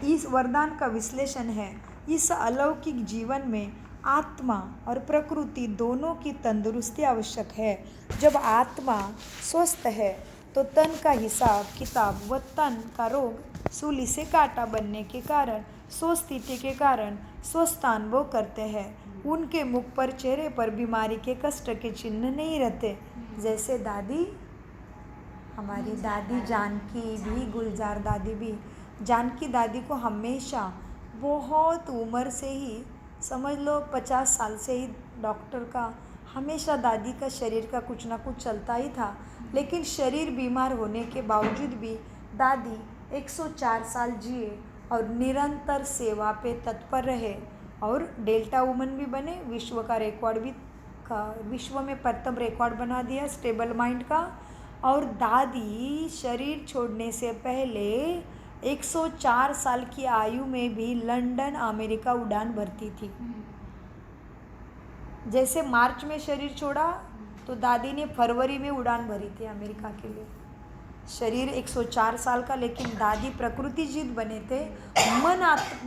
इस वरदान का विश्लेषण है, इस अलौकिक जीवन में आत्मा और प्रकृति दोनों की तंदुरुस्ती आवश्यक है। जब आत्मा स्वस्थ है तो तन का हिसाब किताब व तन का रोग सूली से कांटा बनने के कारण स्वस्थिति के कारण स्वस्थ अनुभव करते हैं। उनके मुख पर चेहरे पर बीमारी के कष्ट के चिन्ह नहीं रहते। जैसे दादी, हमारी दादी जानकी भी, गुलजार दादी भी, जानकी दादी को हमेशा बहुत उम्र से ही, समझ लो 50 साल से ही डॉक्टर का हमेशा दादी का शरीर का कुछ ना कुछ चलता ही था। लेकिन शरीर बीमार होने के बावजूद भी दादी 104 साल जिए और निरंतर सेवा पे तत्पर रहे और डेल्टा वुमन भी बने। विश्व का रिकॉर्ड भी विश्व में प्रथम रिकॉर्ड बना दिया स्टेबल माइंड का। और दादी शरीर छोड़ने से पहले 104 साल की आयु में भी लंदन अमेरिका उड़ान भरती थी। जैसे मार्च में शरीर छोड़ा तो दादी ने फरवरी में उड़ान भरी थी अमेरिका के लिए। शरीर 104 साल का, लेकिन दादी प्रकृति जीत बने थे।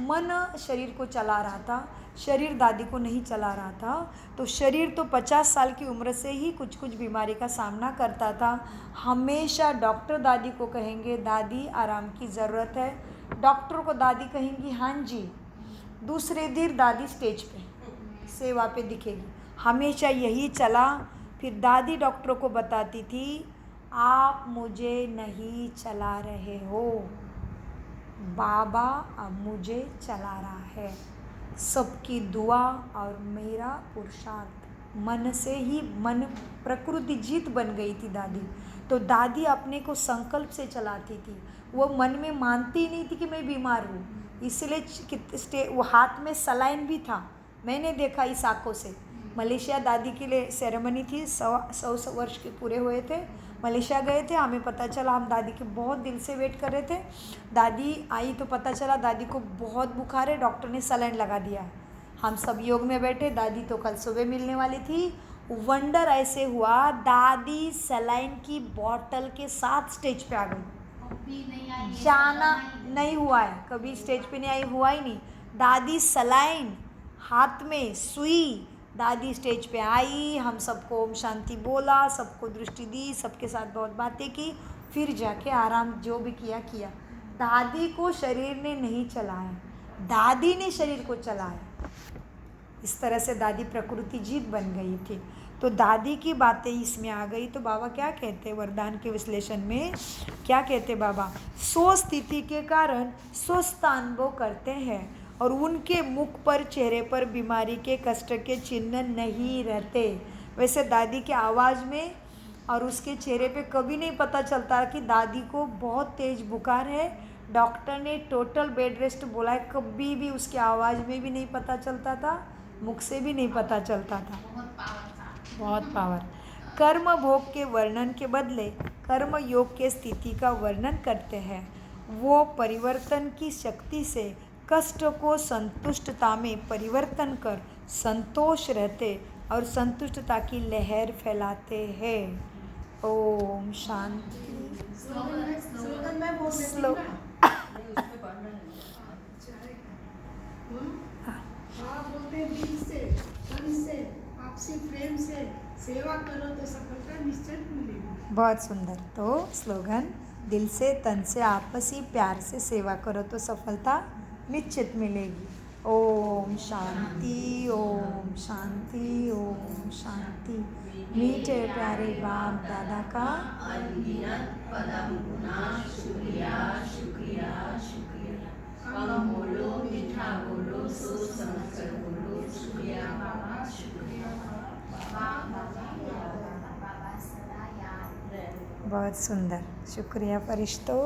मन शरीर को चला रहा था, शरीर दादी को नहीं चला रहा था। तो शरीर तो 50 साल की उम्र से ही कुछ कुछ बीमारी का सामना करता था। हमेशा डॉक्टर दादी को कहेंगे दादी आराम की ज़रूरत है, डॉक्टर को दादी कहेंगी हाँ जी, दूसरे दिन दादी स्टेज पे सेवा पे दिखेगी। हमेशा यही चला। फिर दादी डॉक्टरों को बताती थी आप मुझे नहीं चला रहे हो, बाबा अब मुझे चला रहा है। सबकी दुआ और मेरा पुरुषार्थ, मन से ही मन प्रकृति जीत बन गई थी दादी। तो दादी अपने को संकल्प से चलाती थी, वो मन में मानती नहीं थी कि मैं बीमार हूँ। इसलिए वो हाथ में सलाइन भी था, मैंने देखा इस आँखों से। मलेशिया दादी के लिए सेरेमनी थी, 100 वर्ष के पूरे हुए थे, मलेशिया गए थे। हमें पता चला, हम दादी के बहुत दिल से वेट कर रहे थे। दादी आई तो पता चला दादी को बहुत बुखार है, डॉक्टर ने सलाइन लगा दिया। हम सब योग में बैठे, दादी तो कल सुबह मिलने वाली थी। वंडर ऐसे हुआ, दादी सलाइन की बॉटल के साथ स्टेज पे आ गई। जाना नहीं हुआ है, कभी स्टेज पे नहीं आई, हुआ ही नहीं। दादी सलाइन हाथ में, सुई, दादी स्टेज पे आई, हम सबको ओम शांति बोला, सबको दृष्टि दी, सबके साथ बहुत बातें की, फिर जाके आराम जो भी किया। दादी को शरीर ने नहीं चलाया, दादी ने शरीर को चलाया। इस तरह से दादी प्रकृति जीत बन गई थी। तो दादी की बातें इसमें आ गई। तो बाबा क्या कहते वरदान के विश्लेषण में, क्या कहते बाबा, सो स्थिति के कारण स्वस्थ अनुभव करते हैं और उनके मुख पर, चेहरे पर बीमारी के कष्ट के चिन्ह नहीं रहते। वैसे दादी के आवाज़ में और उसके चेहरे पे कभी नहीं पता चलता कि दादी को बहुत तेज़ बुखार है। डॉक्टर ने टोटल बेड रेस्ट बोला है, कभी भी उसकी आवाज़ में भी नहीं पता चलता था, मुख से भी नहीं पता चलता था। बहुत पावर। कर्म भोग के वर्णन के बदले कर्म योग के स्थिति का वर्णन करते हैं। वो परिवर्तन की शक्ति से कष्ट को संतुष्टता में परिवर्तन कर संतोष रहते और संतुष्टता की लहर फैलाते हैं। ओम शांति। स्लोगन मैं बोल देती हूँ ना। आप बोलते हैं दिल से, तन से, आपसी प्रेम से सेवा करो तो सफलता निश्चित मिलेगी। बहुत सुंदर। तो स्लोगन, दिल से तन से आपसी प्यार से सेवा करो तो सफलता निश्चित मिलेगी। ओम शांति, ओम शांति, ओम शांति। मीठे प्यारे बाप दादा का अनगिनत पदम गुना शुक्रिया शुक्रिया शुक्रिया। कम बोलो, मीठा बोलो, सोच समझ कर बोलो, शुक्रिया बाबा, शुक्रिया बाबा, बाबा सदा याद रहे। बहुत सुंदर। शुक्रिया फरिश्तों।